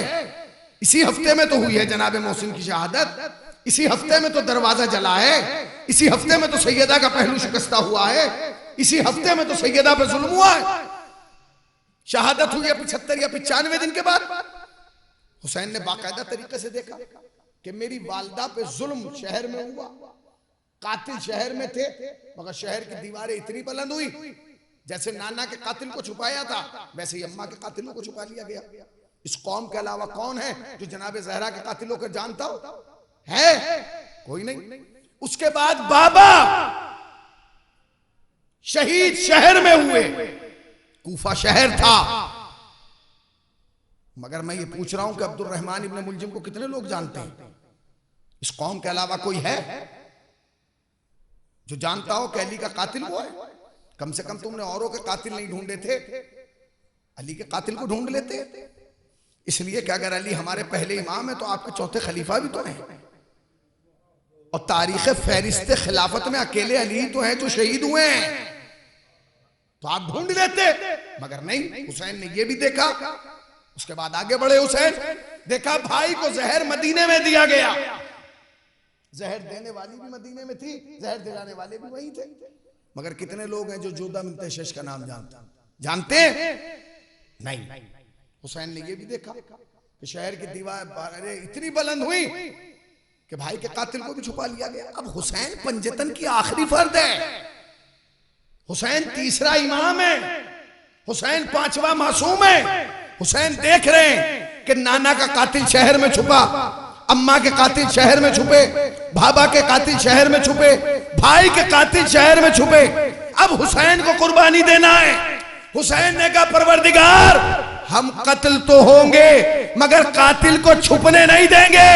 इसी हफ्ते में तो हुई है जनाबे मोहसिन की शहादत, इसी हफ्ते में तो दरवाजा जला है, इसी हफ्ते में तो सैयदा का पहलू शिकस्ता हुआ है, इसी हफ्ते में तो सैयदा पे जुल्म हुआ है। शहादत हुई है 75 या 95 दिन के बाद। हुसैन ने बाकायदा तरीके से देखा कि मेरी वालदा पे जुल्म शहर में हुआ, कातिल शहर में थे, मगर शहर की दीवारें इतनी बुलंद हुई, जैसे नाना के कातिल को छुपाया था वैसे ही अम्मा के कातिलों को छुपा लिया गया। इस कौम के अलावा कौन है जो जनाबे ज़हरा के कातिलों को जानता हो? है कोई नहीं। उसके बाद बाबा शहीद शहर में हुए, कूफा शहर था। मगर मैं ये पूछ रहा हूं कि अब्दुल रहमान इब्न मुलजिम को कितने लोग जानते हैं? इस कौम के अलावा कोई है जो जानता हो कि अली का कातिल वो है? कम से कम तुमने औरों के कातिल नहीं ढूंढे थे, अली के कातिल को ढूंढ लेते। इसलिए कि अगर अली हमारे पहले इमाम है तो आपके चौथे खलीफा भी तो हैं, और तारीख फहरिस्त खिलाफत में अकेले अली तो हैं जो शहीद हुए हैं, तो आप ढूंढ लेते। मगर नहीं, हुसैन ने यह भी देखा। उसके बाद आगे बढ़े हुसैन, देखा भाई को जहर मदीने में दिया गया। जहर देने वाली भी मदीने में थी, जहर दिलाने वाले भी वही थे। मगर कितने लोग हैं जो जोधा मिल्तशश का नाम जानते नहीं। हुसैन ने यह भी देखा कि शहर की दीवार इतनी बुलंद हुई कि भाई के कातिल को भी छुपा लिया गया। अब हुसैन पंजतन की आखिरी फर्द है, हुसैन तीसरा इमाम है, हुसैन पांचवा मासूम है। हुसैन देख रहे हैं कि नाना का कातिल शहर में छुपा, अम्मा के कातिल शहर में छुपे, बाबा के कातिल शहर में छुपे, भाई के कातिल शहर में छुपे। अब हुसैन को कुर्बानी देना है। हुसैन ने कहा परवरदिगार, हम कत्ल तो होंगे मगर कातिल को छुपने नहीं देंगे।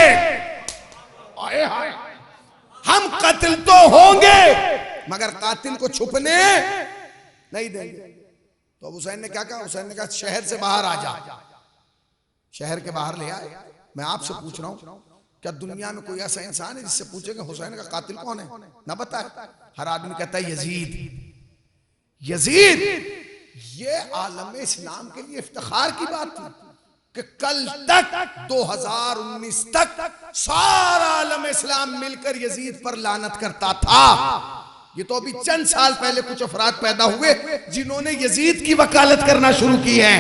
हम कत्ल तो होंगे मगर कातिल को छुपने नहीं देंगे। तो हुसैन ने क्या कहा? हुसैन ने कहा शहर से बाहर आ जा। शहर के बाहर ले आए। मैं आपसे पूछ रहा हूं, क्या दुनिया में कोई ऐसा इंसान है जिससे पूछेगा हुसैन का कातिल कौन है? ना पता है। हर आदमी कहता है यजीद। यजीद ये आलम इस्लाम के लिए इफ्तिखार की बात थी कि कल तक 2019 तक सारा आलम इस्लाम मिलकर यजीद पर लानत करता था। ये तो अभी चंद साल पहले कुछ अफराद पैदा हुए जिन्होंने यजीद की वकालत करना शुरू की है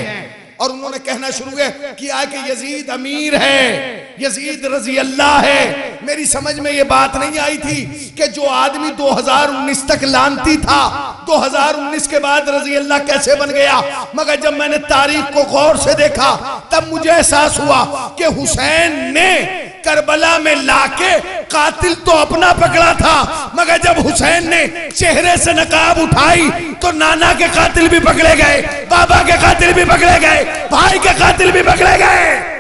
और उन्होंने कहना शुरू किया कि यजीद अमीर है, यजीद रजी अल्लाह है। मेरी समझ में ये बात नहीं आई थी कि जो आदमी 2019 तक लानती था, 2019 के बाद रजी अल्लाह कैसे बन गया। मगर जब मैंने तारीख को गौर से देखा तब मुझे एहसास हुआ कि हुसैन ने करबला में लाके कातिल तो अपना पकड़ा था, मगर जब हुसैन ने चेहरे से नकाब उठाई तो नाना के कातिल भी पकड़े गए, बाबा के कातिल भी पकड़े गए, भाई के कातिल भी पकड़े गए।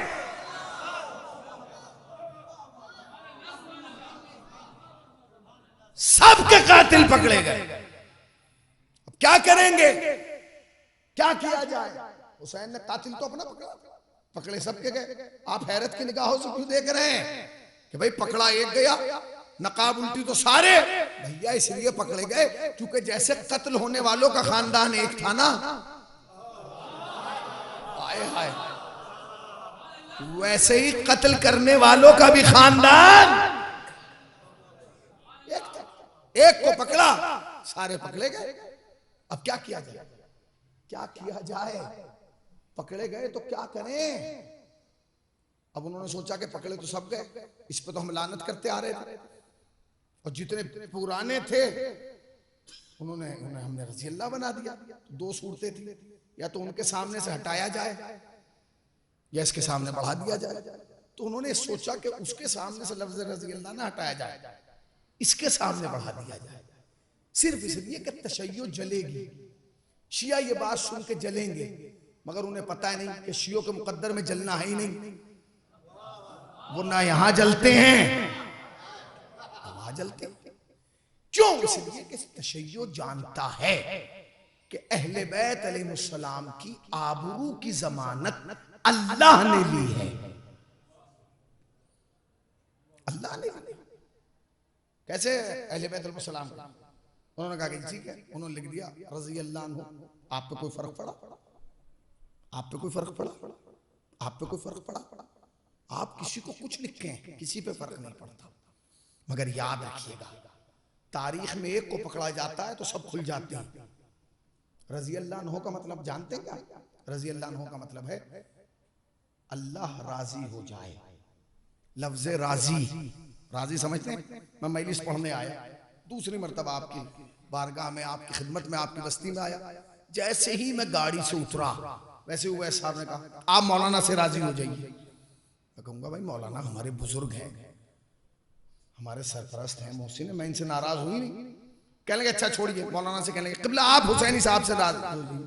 सबके कातिल पकड़े गए। अब क्या करेंगे, क्या किया जाए? हुसैन ने कातिल तो अपना पकड़ा, पकड़े सबके गए। आप हैरत की निगाहों से क्यों देख रहे हैं कि भाई पकड़ा एक गया, नकाब उल्टी तो सारे? भैया इसलिए पकड़े गए क्योंकि जैसे कत्ल होने वालों का खानदान एक था ना, आए हाय, वैसे ही कत्ल करने वालों का भी खानदान एक था। एक को पकड़ा, सारे पकड़े गए। अब क्या किया जाए, क्या किया जाए? पकड़े गए तो क्या करें? अब उन्होंने सोचा कि पकड़े तो सब गए, इस पे तो हम लानत करते आ रहे थे, और जितने पुराने थे उन्होंने हमने रजी अल्लाह बना दिया। दो सूरतें थी, या तो उनके सामने से हटाया जाए या इसके सामने बढ़ा दिया जाए। तो उन्होंने सोचा कि उसके सामने से लफ्ज रजी अल्लाह ना हटाया जाए, इसके सामने बढ़ा दिया जाए, सिर्फ इसलिए कि तशय्यो जलेगी, शिया ये बात सुन के जलेंगे, मगर उन्हें पता है नहीं कि शियों के मुकद्दर में जलना है ही नहीं। वो ना यहां जलते हैं वहां जलते हैं। क्यों? इसलिए कि तशय्यो जानता है कि अहले बैत अलैहिस्सलाम की आबरू की जमानत अल्लाह ने ली है, अल्लाह ने ली। कैसे अहले बैत अलैहिस्सलाम? उन्होंने कहा कि ठीक है, उन्होंने लिख दिया रजी अल्लाह अन्हु। आप पे कोई फर्क पड़ा? आप पे कोई फर्क पड़ा? आप पे कोई फर्क पड़ा? आप किसी को कुछ लिखें, किसी पे फर्क नहीं पड़ता। मगर याद रखिएगा, तारीख में एक को पकड़ा जाता है तो सब खुल जाते हैं। रजी अल्लाह अन्हु का मतलब जानते हैं क्या? रजी अल्लाह अन्हु का मतलब है अल्लाह राजी हो जाए। लफ्ज राजी, राजी समझते हैं? मैं मजलिस पढ़ने आया, दूसरी मर्तबा आपकी बारगाह में, आपकी खिदमत में, आपकी बस्ती में आया। जैसे ही मैं गाड़ी से उतरा, वैसे उवैस साहब ने कहा आप मौलाना से राजी हो जाइए। मैं कहूंगा भाई मौलाना हमारे बुजुर्ग हैं, हमारे सरपरस्त हैं, मोहसिन है, मैं इनसे नाराज हुई नहीं। कहने लगे अच्छा छोड़िए, मौलाना से कहने लगे क़िबला आप हुसैनी साहब से राजी हो जाइए।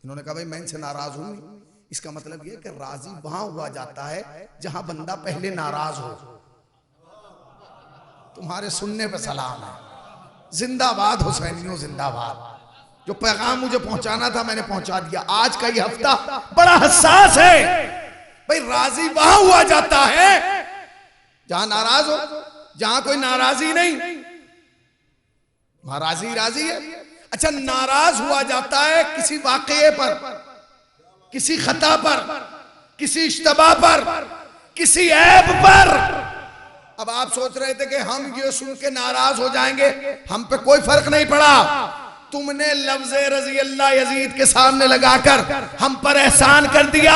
इन्होंने कहा भाई मैं इनसे नाराज हूं नहीं। इसका मतलब यह कि राजी वहां हुआ जाता है जहां बंदा पहले नाराज हो। तुम्हारे सुनने पर सलाम है, जिंदाबाद हुसैनियों जिंदाबाद। जो पैगाम मुझे पहुंचाना था मैंने पहुंचा दिया। आज का ये हफ्ता बड़ा हसास है भाई। राजी वहां हुआ जाता है जहां नाराज हो, जहां कोई नाराजी नहीं, वहां राजी राजी है। अच्छा, नाराज हुआ जाता है किसी वाकये पर, किसी खता पर, किसी इश्तबा पर, किसी ऐब पर। अब आप सोच रहे थे कि हम ये सुन के नाराज हो जाएंगे, हम पे कोई फर्क नहीं पड़ा। तुमने लफ्ज रजी अल्लाह यजीद के सामने लगाकर हम पर एहसान कर दिया।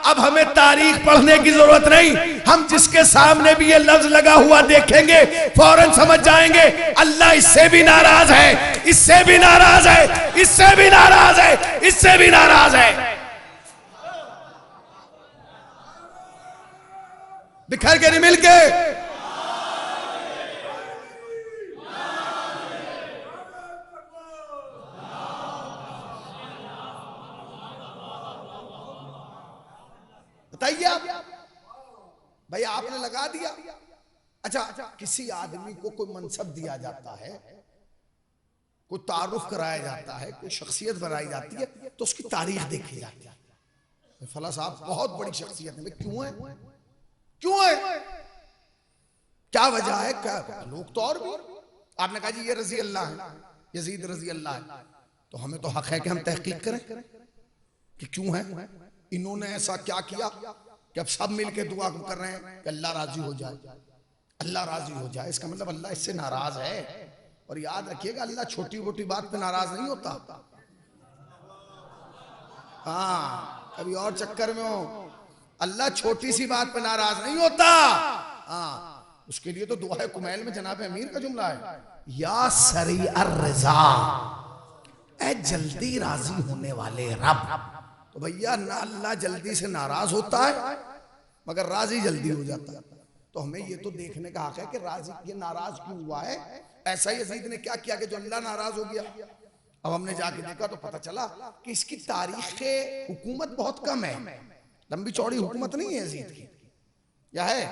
अब हमें तारीख पढ़ने की जरूरत नहीं, हम जिसके सामने भी ये लफ्ज लगा हुआ देखेंगे फौरन समझ जाएंगे अल्लाह इससे भी नाराज है, इससे भी नाराज है, इससे भी नाराज है, इससे भी नाराज है। बिखर के नहीं मिलके। बताइए आप भाई, आपने लगा दिया। अच्छा, किसी आदमी को कोई मनसब दिया जाता है, कोई तारुफ कराया जाता है, कोई शख्सियत बनाई जाती है, तो उसकी तारीख देखी जाती है। फला साहब बहुत बड़ी शख्सियत है, क्यों है? क्यों है? क्या वजह है? क्या लोग तो और भी। आपने कहा जी ये रजी अल्लाह है, यजीद रजी अल्लाह है, तो हमें तो हक है कि हम तहकीक करें कि क्यों है, इन्होंने ऐसा क्या किया कि अब सब मिलके दुआ कर रहे हैं कि अल्लाह राजी हो जाए, अल्लाह राजी हो जाए। इसका मतलब अल्लाह इससे नाराज है। और याद रखिएगा, अल्लाह छोटी मोटी बात पे नाराज नहीं होता। हाँ, कभी और चक्कर में हो, अल्लाह छोटी सी बात पे नाराज नहीं होता। हाँ, उसके लिए तो दुआ कुमैल में जनाब अमीर का जुमला है, या सरी अर्रज़ा, ऐ जल्दी राजी होने वाले रब। तो भैया ना अल्लाह जल्दी से नाराज होता है, मगर राजी जल्दी हो जाता है। तो हमें ये तो देखने का हक है कि राजी ये नाराज क्यों हुआ है, ऐसा यजीद ने क्या किया कि जो अल्लाह नाराज हो गया। अब हमने जाके देखा तो पता चला कि इसकी तारीख हुकूमत बहुत कम है, लंबी चौड़ी हुकूमत नहीं है यजीद की, या है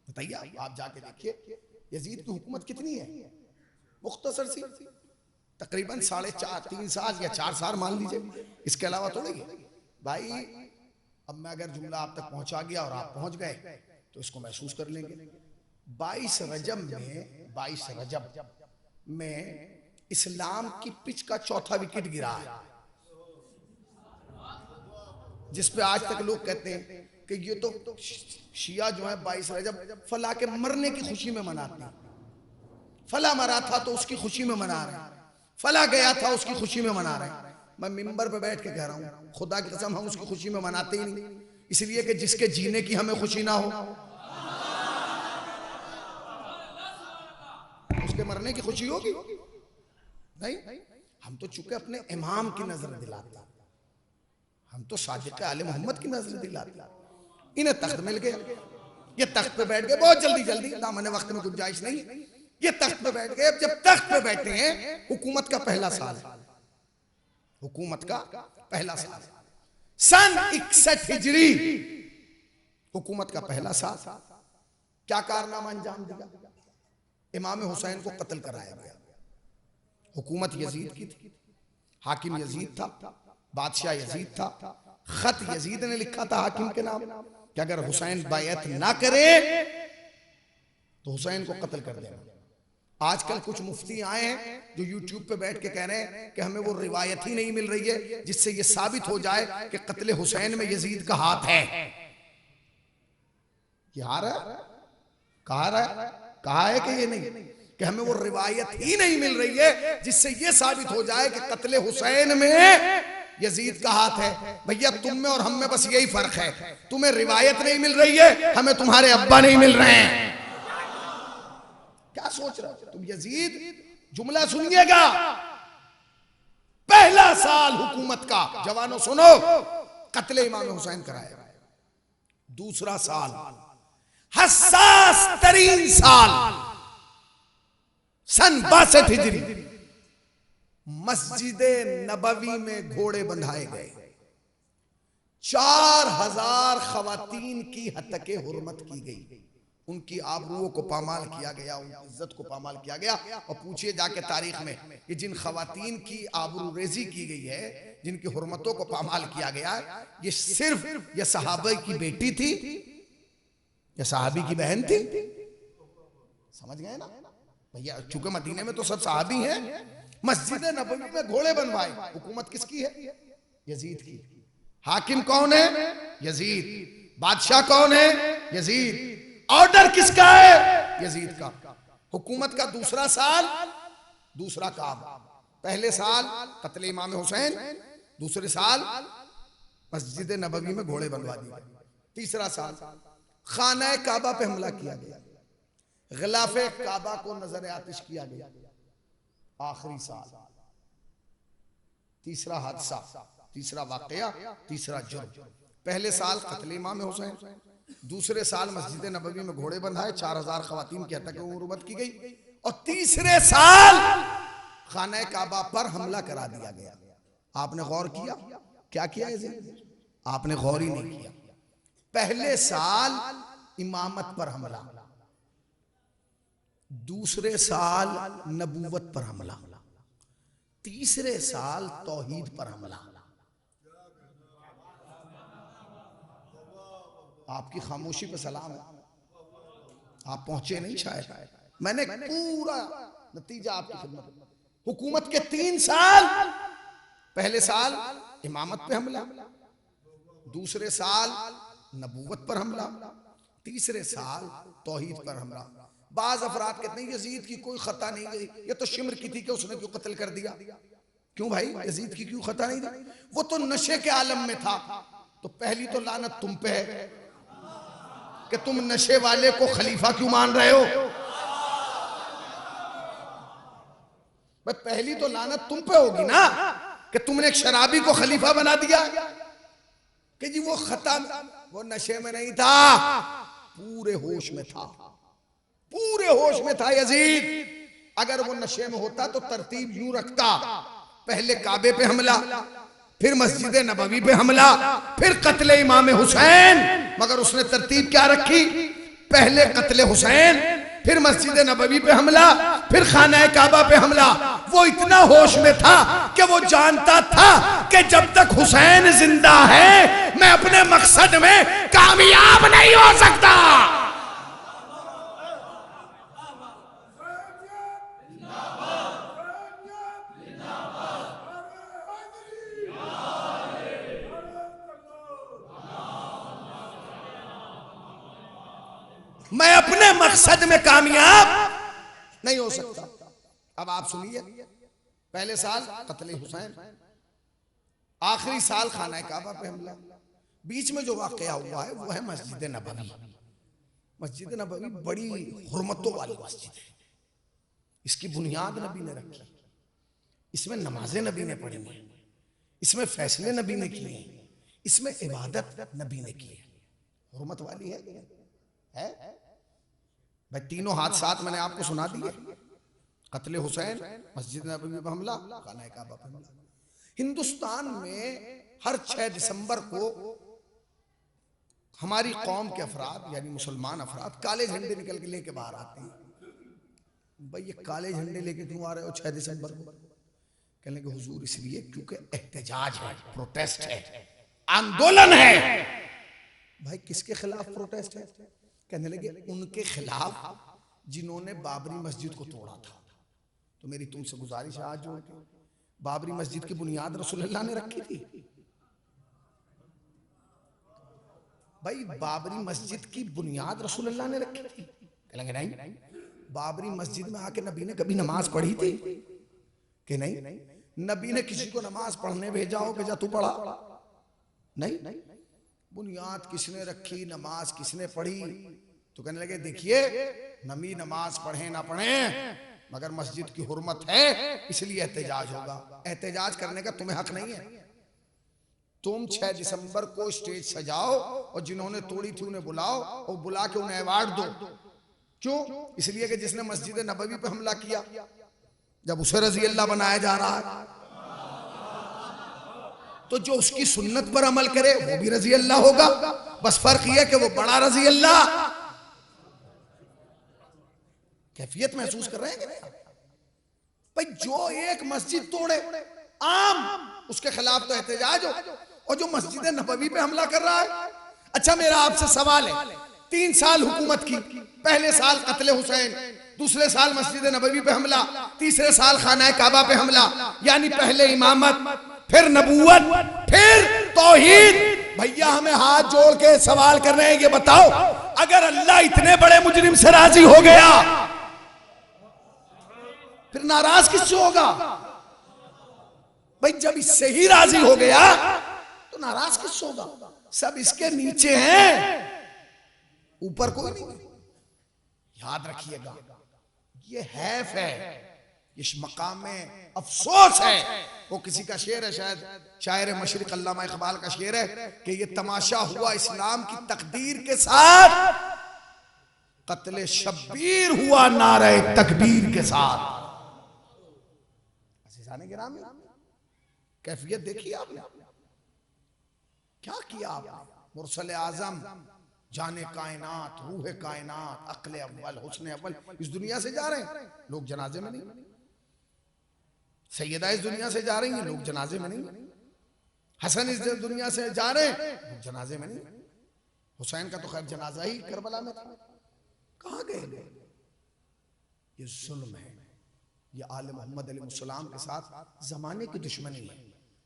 बताइए आप जाके देखिए यजीद की हुकूमत कितनी है, मुख्तसर सी, तकरीबन 3.5 साल या 4 साल मान लीजिए, इसके अलावा थोड़ी है भाई। अब मैं अगर जुमला आप तक पहुंचा गया और आप पहुंच गए तो इसको महसूस कर लेंगे। 22 रजब में इस्लाम की पिच का चौथा विकेट गिरा है, जिसपे आज तक लोग कहते हैं कि ये तो शिया जो है 22 रजब फला के मरने की खुशी में मनाते हैं, फला मरा था तो उसकी खुशी में मना रहे हैं, फला गया था उसकी खुशी में मना रहे हैं। मैं मिंबर पे बैठ के कह रहा हूं खुदा की कसम हम उसकी खुशी में मनाते ही नहीं, इसलिए कि जिसके जीने की हमें खुशी ना हो उसके मरने की खुशी होगी नहीं। हम तो चूंकि अपने इमाम की नजर दिलाते, हम तो सादिक आले मोहम्मद की नजर दिलाते। इन्हें तख्त मिल गया, ये तख्त पे बैठ गए बहुत जल्दी, दामन वक्त में गुंजाइश नहीं, ये तख्त पे बैठ गए। जब तख्त पे बैठे हैं, हुकूमत का पहला साल, हुकूमत का पहला साल सन 61 हिजरी, हुकूमत का पहला साल। क्या कारनामा अंजाम दिया, इमाम हुसैन को कत्ल कराया गया। हुकूमत यजीद की थी, हाकिम यजीद था, बादशाह यजीद था, खत यजीद ने लिखा था हाकिम के नाम कि अगर हुसैन बैअत ना करे तो हुसैन को कत्ल कर देना। आजकल कुछ मुफ्ती आए हैं जो यूट्यूब पे बैठ के कह रहे हैं कि हमें वो रिवायत ही नहीं मिल रही है जिससे ये साबित हो जाए कि कत्ल हुसैन में यजीद का हाथ है। कहा है कि ये नहीं, कि हमें वो रिवायत ही नहीं मिल रही है जिससे ये साबित हो जाए कि कत्ल हुसैन में यजीद का हाथ है। भैया तुम में और हम में बस यही फर्क है, तुम्हें रिवायत नहीं मिल रही है, हमें तुम्हारे अब्बा नहीं मिल रहे हैं। क्या सोच रहे हो तुम? यजीद, जुमला सुनिएगा, पहला साल हुकूमत का, जवानों सुनो, कत्ले इमाम हुसैन कराया। दूसरा साल हसास तरीन साल सन 62 हिजरी, मस्जिद नबवी में घोड़े बंधाए गए, 4000 खवातीन की हत्तके हुर्मत की गई, उनकी आबरूओं को पामाल किया गया, उनकी इज्जत को पामाल किया गया। और पूछिए जाके तारीख में कि जिन खवातीन की आबरू रेजी की गई है, जिनकी हुर्मतों को पामाल किया गया, ये सिर्फ ये सहाबा की बेटी थी या सहाबी की बहन थी। समझ गए ना भैया? चूंकि मदीने में तो सब सहाबी हैं। मस्जिद नबवी में घोड़े बनवाए, हुकूमत किसकी है? यजीद की। हाकिम कौन है? यजीद। बादशाह कौन है? यजीद। ऑर्डर किसका है? यजीद का। हुकूमत का दूसरा साल, दूसरा काम। पहले साल कत्ल इमाम हुसैन, दूसरे साल मस्जिद नबवी में घोड़े बनवा दिए, तीसरा साल खाना काबा पे हमला किया गया, गिलाफे काबा को नजर आतिश किया गया, आखिरी साल। तीसरा हादसा, तीसरा वाकया, तीसरा जुर्म। पहले साल कत्ल इमाम हुसैन, दूसरे साल मस्जिद नबवी में घोड़े बंधाए, 4000 खवातीन की हत्या हुर्मत की गई, और तीसरे साल खाना काबा पर हमला करा दिया गया। आपने गौर किया क्या किया है? आपने गौर ही नहीं किया। पहले साल इमामत पर हमला, दूसरे साल नबूवत पर हमला, तीसरे साल तौहीद पर हमला। आपकी खामोशी पे सलाम है, आप पहुंचे नहीं शायद। मैंने पूरा नतीजा आपकी खिदमत में। हुकूमत के 3 साल, पहले साल इमामत पे हमला, दूसरे साल नबूवत पर हमला, तीसरे साल तौहीद पर हमला। बाज अफराद कहते हैं यजीद की कोई खता नहीं गई, ये तो शिमर की थी कि उसने क्यों कत्ल कर दिया। क्यों भाई, यजीद की क्यों खता नहीं थी? वो तो नशे के आलम में था। तो पहली तो लानत तुम पे है कि तुम नशे वाले को खलीफा क्यों मान रहे हो। भाई पहली तो लानत तुम पे होगी ना कि तुमने एक शराबी को खलीफा बना दिया कि जी वो खत्म, वो नशे में नहीं था, पूरे होश में था, पूरे होश में था यजीद। अगर वो नशे में होता तो तरतीब यूं रखता, पहले काबे पे हमला, फिर मस्जिद नबवी पे हमला, फिर कत्ले इमाम हुसैन। मगर उसने तरतीब क्या रखी? पहले कत्ले हुसैन, फिर मस्जिद नबवी पे हमला, फिर खाना काबा पे हमला। वो इतना होश में था कि वो जानता था कि जब तक हुसैन जिंदा है मैं अपने मकसद में कामयाब नहीं हो सकता। मैं अपने मकसद में कामयाब नहीं हो सकता। अब आप सुनिए, पहले साल कत्ले हुसैन, आखिरी साल खाना काबा पे हमला, बीच में जो वाकया हुआ है वो है मस्जिद नबवी। मस्जिद नबवी बड़ी हुर्मतों वाली मस्जिद है, इसकी बुनियाद नबी ने रखी, इसमें नमाजें नबी ने पढ़ी हैं, इसमें फैसले नबी ने किए हैं, इसमें इबादत नबी ने की है। हुर्मत वाली है भाई। तीनों हादसात मैंने आपको सुना दिए, कत्ले हुसैन, मस्जिद नबवी पे हमला, खाना काबा पे हमला। हिंदुस्तान में हर 6 दिसंबर को हमारी कौम के अफराद यानी मुसलमान अफराद काले झंडे निकल के लेके बाहर आते हैं। भाई ये काले झंडे लेके क्यों आ रहे हो 6 दिसंबर को? कहने के हुजूर इसलिए क्योंकि एहतजाज है, प्रोटेस्ट है, आंदोलन है। भाई किसके खिलाफ प्रोटेस्ट है? कहने लगे उनके खिलाफ जिन्होंने बाबरी मस्जिद को तोड़ा था। तो मेरी तुमसे गुजारिश है, आज जोड़ के, बाबरी मस्जिद की बुनियाद रसूलुल्लाह ने रखी थी। भाई बाबरी मस्जिद की बुनियाद रसूलुल्लाह ने रखी थी? कहेंगे नहीं, बाबरी मस्जिद में आके नबी ने कभी नमाज पढ़ी थी कि नहीं? नबी ने किसी को नमाज पढ़ने भेजा हो कि जा तू पढ़ा? नहीं। बुनियाद किसने रखी, नमाज किसने पढ़ी? तो कहने लगे देखिए, नबी नमाज पढ़े ना पढ़े मगर मस्जिद की हुर्मत है, इसलिए एहतजाज होगा। एहतजाज करने का तुम्हें हक नहीं है। तुम 6 दिसंबर को स्टेज सजाओ और जिन्होंने तोड़ी थी उन्हें बुलाओ और बुला के उन्हें अवार्ड दो। क्यों? इसलिए कि जिसने मस्जिद नबवी पे हमला किया, जब उसे रजी अल्लाह बनाया जा रहा है तो जो उसकी सुन्नत पर अमल करे वो भी रजी अल्लाह होगा। बस फर्क यह कि वो बड़ा रजी अल्लाह। कैफियत महसूस कर रहे हैं कि नहीं? भाई जो एक मस्जिद तोड़े आम, उसके खिलाफ तो एहतजाज हो, और जो मस्जिद नबवी पे हमला कर रहा है। अच्छा मेरा आपसे सवाल है, 3 साल हुकूमत की, पहले साल कत्ले हुसैन, दूसरे साल मस्जिद नबवी पे हमला, तीसरे साल खाना काबा पे हमला, यानी पहले इमामत, फिर नबूवत, फिर तौहीद। भैया हमें हाथ जोड़ के सवाल कर रहे हैं, ये बताओ अगर अल्लाह इतने बड़े मुजरिम से राजी हो गया फिर नाराज किससे होगा? भाई जब इससे ही राजी हो गया तो नाराज किससे होगा? सब इसके नीचे हैं, ऊपर कोई नहीं। याद रखिएगा, ये हैफ है, इस मकाम में अफसोस है। वो किसी का शेर है, शायद शायर मशरिक अल्लामा इकबाल का शेर है कि ये तमाशा हुआ इस्लाम की तकदीर के साथ, कत्ले शब्बीर हुआ नारे तकबीर के साथ। गिरामी कैफियत देखिए आपने, क्या किया आपने? मुरसल आजम, जाने कायनात, रूह कायनात, अक्ल अव्वल, हुस्न अव्वल इस दुनिया से जा रहे हैं, लोग जनाजे में नहीं। सैयदा इस दुनिया से जा रही हैं, लोग जनाजे में नहीं। हसन इस दुनिया से जा रहे हैं, लोग जनाजे में नहीं। हुसैन का तो खैर जनाजा ही करबला में था, कहां गए? ये जुल्म है, ये आले मोहम्मद अलैहिस्सलाम के साथ जमाने की दुश्मनी है।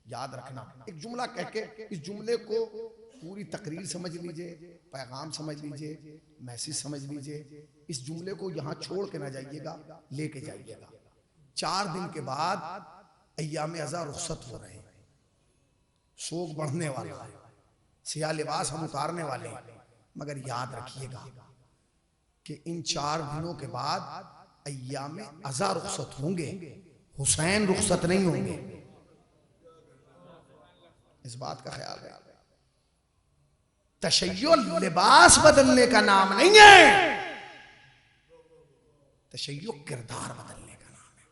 याद रखना, एक जुमला कह के इस जुमले को पूरी तकरीर समझ लीजिए, पैगाम समझ लीजिए, मैसेज समझ लीजिए। इस जुमले को यहाँ छोड़ के ना जाइएगा, लेके जाइएगा। 4 दिन के बाद अय्याम अज़ा रुखसत हो रहे हैं, शोक बढ़ने वाला है, सिया लिबास हम उतारने वाले हैं। मगर याद रखिएगा कि इन 4 दिनों के बाद अय्याम अज़ा रुखसत होंगे, हुसैन रुखसत नहीं होंगे। इस बात का ख्याल है। तशय्यो लिबास बदलने का नाम नहीं है, तशय्यो किरदार बदलने का नाम है।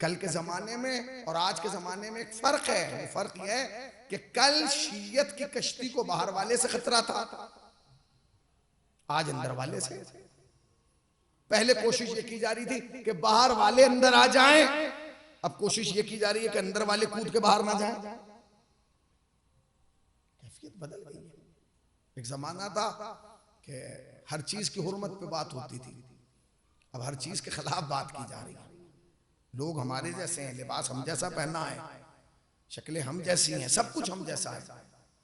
कल के जमाने में और आज के जमाने में एक फर्क है। वो फर्क यह है कि कल शीयत की कश्ती को बाहर वाले से खतरा था, आज अंदर वाले से। पहले कोशिश ये की जा रही थी कि बाहर वाले अंदर आ जाएं, अब कोशिश ये की जा रही है कि अंदर वाले कूद के बाहर ना जाएं। कैफियत बदल गई है। एक जमाना था कि हर चीज की हुर्मत पे बात होती थी, अब हर चीज के खिलाफ बात की जा रही है। लोग हमारे जैसे हैं, लिबास हम जैसा पहनना है, शक्लें हम जैसी हैं, सब कुछ हम जैसा है,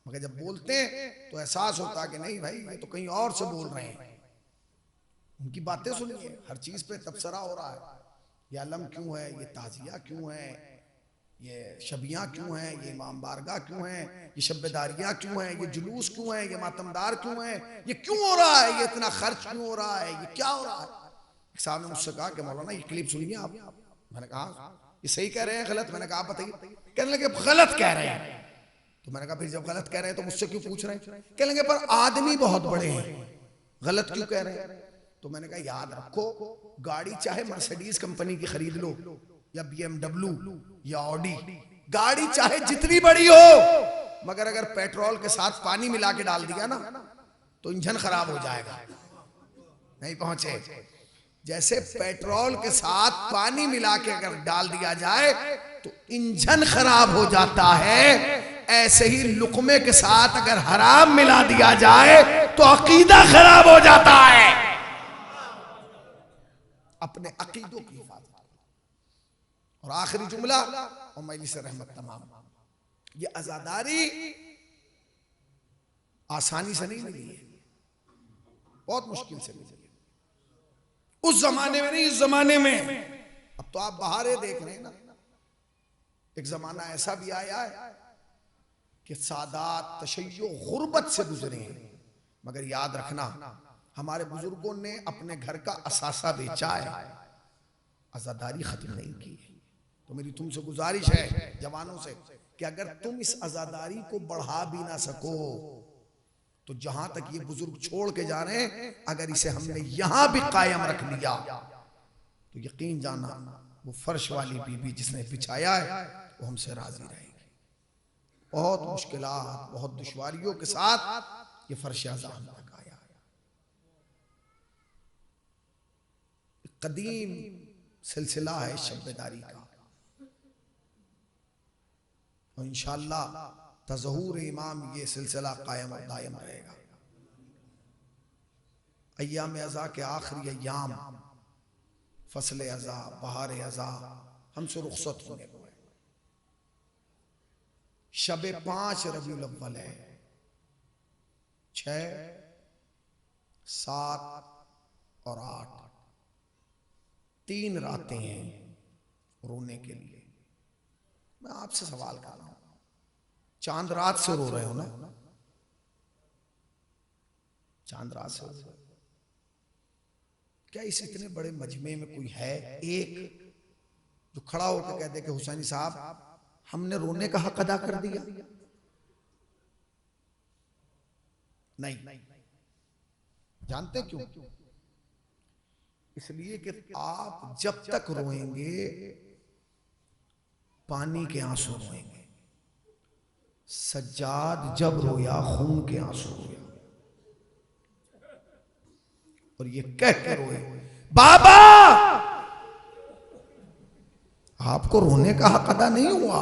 मगर जब बोलते हैं तो एहसास होता है कि नहीं भाई ये तो कहीं और से बोल रहे हैं। उनकी बातें सुनिए, हर चीज पे तबसरा हो रहा है। ये अलम क्यों है, ये ताजिया क्यों है, ये शबियाँ क्यों हैं, ये इमाम बारगाह क्यों है, ये शब्बेदारियाँ क्यों हैं, ये जुलूस क्यों है, ये मातमदार क्यों है, ये क्यों हो रहा है, ये इतना खर्च क्यों हो रहा है, ये क्या हो रहा है। साहब ने मुझसे कहा कि मौलाना ये क्लिप सुनिए आप। मैंने कहा ये सही कह रहे हैं गलत? मैंने कहा आप बताइए। कहने लगे गलत कह रहे हैं। तो मैंने कहा फिर जब गलत कह रहे हैं तो मुझसे क्यों पूछ रहे हैं? कहने लगे पर आदमी बहुत बड़े हैं, गलत क्यों कह रहे हैं? तो मैंने कहा याद रखो, गाड़ी चाहे मर्सिडीज कंपनी की खरीद लो या BMW या ऑडी, गाड़ी चाहे जितनी बड़ी हो, मगर अगर पेट्रोल के साथ पानी मिला के डाल दिया ना तो इंजन खराब हो जाएगा। नहीं पहुंचे? जैसे पेट्रोल के साथ पानी मिला के अगर डाल दिया जाए तो इंजन खराब हो जाता है, ऐसे ही लुकमे के साथ अगर हराम मिला दिया जाए तो अकीदा खराब हो जाता है। अपने अकीदों की हिफाजत। और आखिरी जुमला और मजलिस रहमत तमाम, ये आजादारी आसानी से नहीं मिली है, बहुत मुश्किल से मिली है। उस जमाने में नहीं, इस जमाने में। अब तो आप बाहर देख रहे हैं ना, एक जमाना ऐसा भी आया है कि सादात तशय्यो गुर्बत से गुजरे हैं, मगर याद रखना हमारे बुजुर्गों ने अपने घर का असासा बेचा है, आजादारी खत्म नहीं की है। तो मेरी तुमसे गुजारिश है जवानों से कि अगर तुम इस आजादारी को बढ़ा भी ना सको तो जहां तक ये बुजुर्ग छोड़ के जा रहे हैं, अगर इसे हमने यहां भी कायम रख लिया तो यकीन जाना वो फर्श वाली बीबी जिसने बिछाया है वो हमसे राजी रहेगी। बहुत मुश्किलात, बहुत दुश्वारियों के साथ ये फर्श आज़ाम तक आया है। कदीम सिलसिला है शब्बेदारी का, और इंशाअल्लाह तज़हूर इमाम ये सिलसिला कायम और दायम रहेगा। अय्याम अज़ा के आखिरी अय्याम, फसल अज़ा, बहार अज़ा हमसे रुखसत होने को है। शबे 5 रबीउल अव्वल है, 6, 7 और 8 3 रातें हैं रोने के लिए। मैं आपसे सवाल कर रहा हूं, चांद रात से रो रहे हो ना? चांद रात से रो रहे हो। क्या इस इतने बड़े मजमे में कोई है एक जो खड़ा होकर कह दे कि हुसैनी साहब हमने रोने का हक अदा कर दिया? नहीं। जानते क्यों? इसलिए कि आप जब तक रोएंगे पानी के आंसू रोएंगे। सज्जाद जब रोया खून के आंसू रोया, और ये कह के रोए बाबा आपको रोने का हक अदा नहीं हुआ।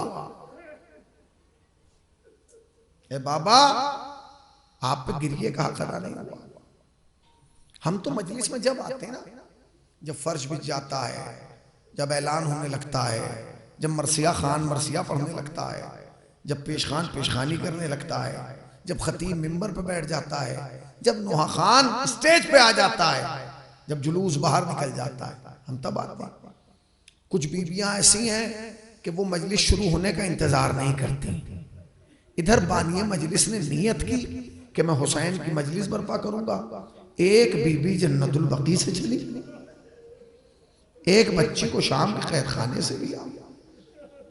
ए बाबा आप पे गिरिए का हक अदा नहीं हुआ। हम तो मजलिस में जब आते हैं ना, जब फर्श बिछ जाता है, जब ऐलान होने लगता है, जब मरसिया खान मरसिया पढ़ने लगता है, जब पेशखान पेशखानी करने लगता है, जब खतीब मिंबर पे बैठ जाता है, जब नोहा खान स्टेज पे आ जाता है, जब जुलूस बाहर निकल जाता है, हम तब आते हैं। कुछ बीबियां ऐसी हैं कि वो मजलिस शुरू होने का इंतजार नहीं करती। इधर बानिए मजलिस ने नियत की कि मैं हुसैन की मजलिस बर्पा करूंगा, एक बीबी जन्नतुल बकी से चली, एक बच्ची को शाम के कैद खाने से लिया,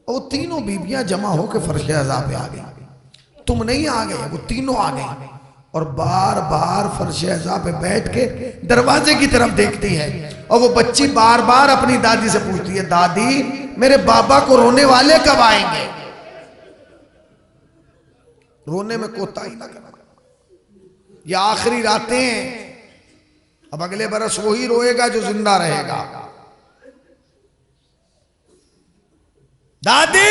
और तीनों बीबियां जमा होकर फर्श अज़ा पे आ गई। तुम नहीं आ गए, वो तीनों आ गई। और बार बार फर्श अज़ा पे बैठ के दरवाजे की तरफ देखती है। और वो बच्ची बार बार अपनी दादी से पूछती है, दादी मेरे बाबा को रोने वाले कब आएंगे? रोने में कोताही ना करना। ये आखिरी रातें हैं, अब अगले बरस वही रोएगा जो जिंदा रहेगा। दादी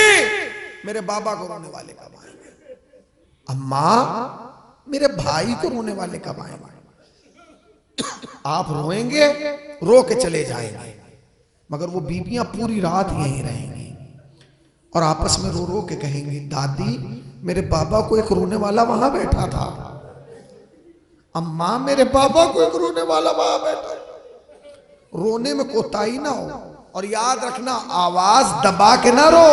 मेरे बाबा को रोने वाले कब आएंगे? अम्मा मेरे भाई को रोने वाले कब आएंगे? आप रोएंगे, रो के चले जाएंगे, मगर वो बीबियां पूरी रात यहीं रहेंगी और आपस में रो रो के कहेंगी, दादी मेरे बाबा को एक रोने वाला वहां बैठा था। अम्मा मेरे बाबा को एक रोने वाला वहां बैठा। रोने में कोताही ना हो, और याद रखना आवाज दबा के ना रो।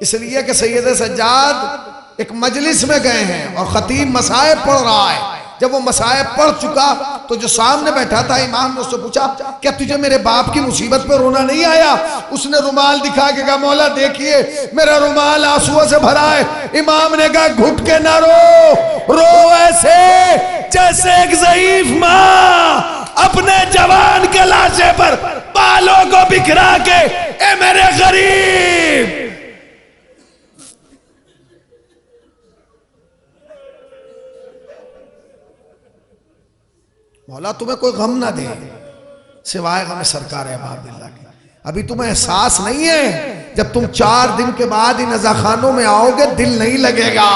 इसलिए कि सैयद सज्जाद एक मजलिस में गए हैं और खतीब मसाइब पढ़ रहा है। जब वो मसाइब पढ़ चुका तो जो सामने बैठा था इमाम ने उससे पूछा, क्या तुझे मेरे बाप की मुसीबत पे रोना नहीं आया? उसने रुमाल दिखा के कहा, मौला देखिए मेरा रुमाल आंसुओं से भरा है। इमाम ने कहा, घुट के ना रो ऐसे जैसे एक ज़ईफ माँ अपने जवान के लाशे पर बालों को बिखरा के, ए मेरे गरीब। मौला तुम्हें कोई गम ना दे सिवाय गम सरकार अब्दुल्लाह के। अभी तुम्हें एहसास नहीं है, जब तुम 4 दिन के बाद इन अज़ाखानों में आओगे दिल नहीं लगेगा,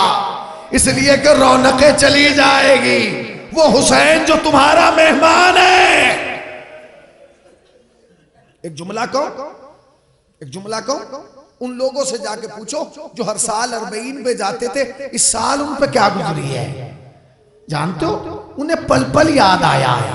इसलिए कि रौनकें चली जाएगी। वो हुसैन जो तुम्हारा मेहमान है। एक जुमला कहूं, उन लोगों से जाके पूछो जो हर साल अरबईन पे जाते थे, इस साल उन पे क्या गुजरी है? जानते हो, उन्हें पल पल याद आया है,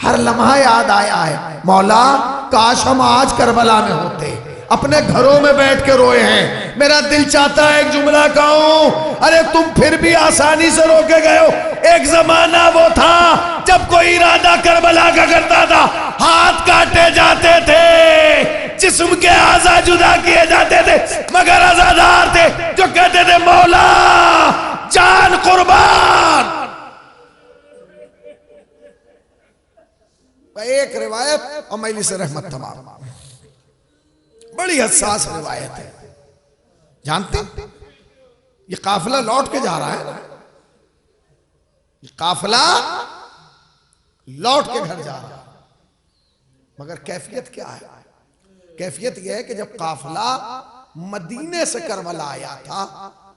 हर लम्हा याद आया है। मौला काश हम आज करबला में होते, अपने घरों में बैठ के रोए हैं। मेरा दिल चाहता है एक जुमला कहूं, अरे तुम फिर भी आसानी से रोके गए हो। एक जमाना वो था जब कोई इरादा करबला का करता था, हाथ काटे जाते थे, जिस्म के आज़ा जुदा किए जाते थे, मगर आज़ादार थे जो कहते थे, मौला जान कुर्बान। एक रिवायत और मैली से रहमत तमाम, बड़ी हसास रिवायत है। जानते ये काफिला लौट के जा रहा है, ये काफिला लौट के घर जा रहा है, मगर कैफियत क्या है? कैफियत यह है कि जब काफिला मदीने से करबला आया था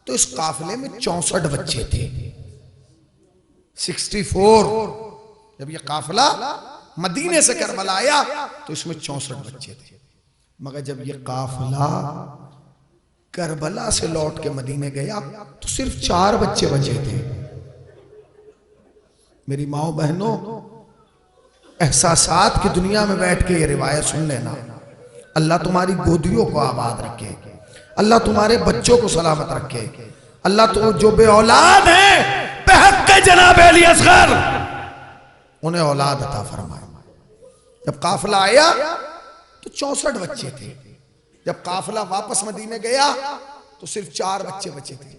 तो इस काफिले में 64 बच्चे थे। 64। जब ये काफिला मदीने से करबला आया तो इसमें 64 बच्चे थे, मगर जब ये काफिला करबला से लौट के मदीने गया तो सिर्फ 4 बच्चे बचे थे। मेरी माओ बहनों, एहसासात की दुनिया में बैठ के ये रिवायत सुन लेना। अल्लाह तुम्हारी गोदियों को आबाद रखे, अल्लाह तुम्हारे बच्चों को सलामत रखे, अल्लाह तो जो बे औलाद है बेहक के जनाब अली असगर उन्हें औलाद अता फरमाए। जब काफिला आया तो 64 बच्चे थे, जब काफिला वापस मदीने गया तो सिर्फ 4 बच्चे बचे थे।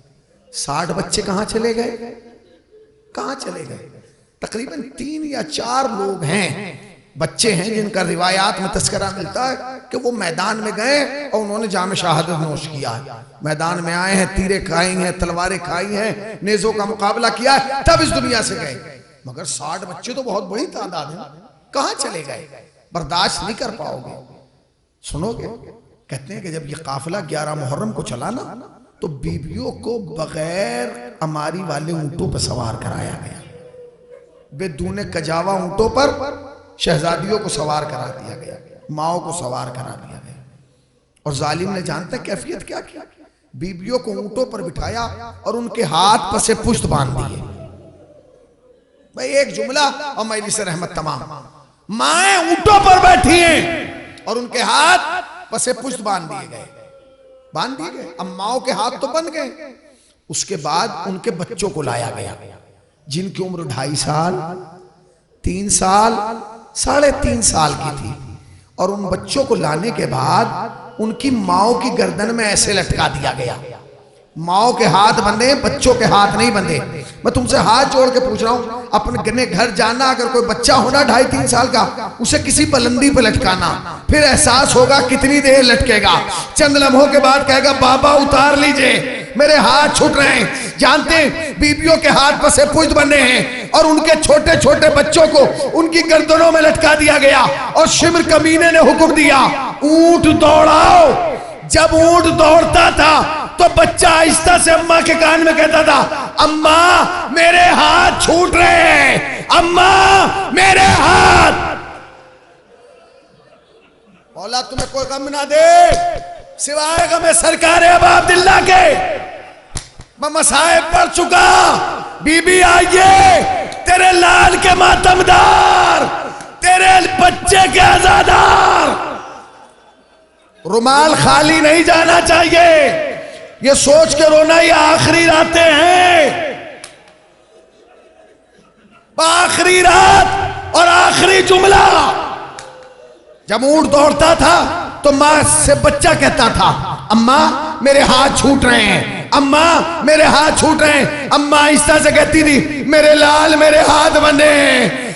60 बच्चे कहां चले गए? कहां चले गए? तकरीबन 3 या 4 लोग हैं, बच्चे हैं, जिनका रिवायात में तस्करा मिलता है कि वो मैदान में गए और उन्होंने जाम शहादत नोश किया है। मैदान में आए हैं, तीरे खाई हैं, तलवारें खाई हैं, नेजों का मुकाबला किया है, तब इस दुनिया से गए। मगर 60 बच्चे तो बहुत बड़ी तादाद है, कहां चले गए? बर्दाश्त नहीं कर पाओगे, सुनोगे। कहते हैं कि जब ये काफिला 11 मुहर्रम को चला ना तो बीबियों को बगैर अमारी वाले ऊंटों पर सवार कराया गया, बेदूने कजावा ऊंटों पर शहजादियों को सवार करा दिया गया, माओ को सवार करा दिया गया। और जालिम ने जानते कैफियत क्या किया? बीबियों को ऊंटों पर बिठाया और उनके हाथ पर से पुश्त बांध दिए। भाई एक जुमला और मैली से रहमत तमाम, माए ऊंटों पर बैठी हैं और उनके हाथ पर से पुश्त बांध दिए गए। अब माओ के हाथ तो बन गए। उसके बाद उनके बच्चों को लाया गया, जिनकी उम्र 2.5 साल, 3 साल, 3.5 साल की थी। और उन बच्चों को लाने के बाद उनकी माओ की गर्दन में ऐसे लटका दिया गया। माओ के हाथ बंधे, बच्चों के हाथ नहीं बंधे। मैं तुमसे हाथ जोड़ के पूछ रहा हूं, अपने घर जाना, अगर कोई बच्चा होना 2.5-3 साल का, उसे किसी बुलंदी पे लटकाना, फिर एहसास होगा कितनी देर लटकेगा, चंद लम्हों के बाद कहेगा बाबा उतार लीजिए, मेरे हाथ छूट रहे हैं। जानते हैं बीबियों के हाथ पर से पुष्ट बने हैं और उनके छोटे छोटे बच्चों को उनकी गर्दनों में लटका दिया गया और शिमर कमीने ने हुक्म दिया ऊंट दौड़ाओ। जब ऊंट दौड़ता था तो बच्चा आहिस्ता से अम्मा के कान में कहता था अम्मा मेरे हाथ छूट रहे हैं, अम्मा मेरे हाथ। औलाद तुम्हें कोई गम ना दे सिवाय गम सरकार अबू अब्दुल्ला के। मैं मसाइब पढ़ चुका। बीबी आइए, तेरे लाल के मातमदार, तेरे बच्चे के आजादार। रुमाल खाली नहीं जाना चाहिए, ये सोच के रोना ये आखिरी रातें हैं। आखिरी रात और आखिरी जुमला। जब ऊंट दौड़ता था तो मां से बच्चा कहता था अम्मा मेरे हाथ छूट रहे हैं, अम्मा मेरे हाथ छूट रहे हैं। अम्मा आहिस्ता से कहती थी मेरे लाल मेरे हाथ बने,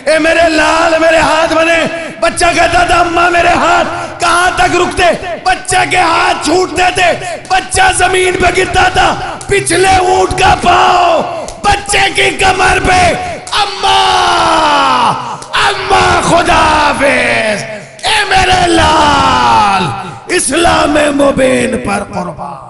ए मेरे लाल मेरे हाथ बने। बच्चा कहता था अम्मा मेरे हाथ। कहां तक रुकते? बच्चे के हाथ छूटते थे, बच्चा जमीन पे गिरता था, पिछले ऊंट का पांव बच्चे की कमर पे। अम्मा अम्मा खुदा हाफिज, ए मेरे लाल इस्लाम मुबीन पर कुर्बान।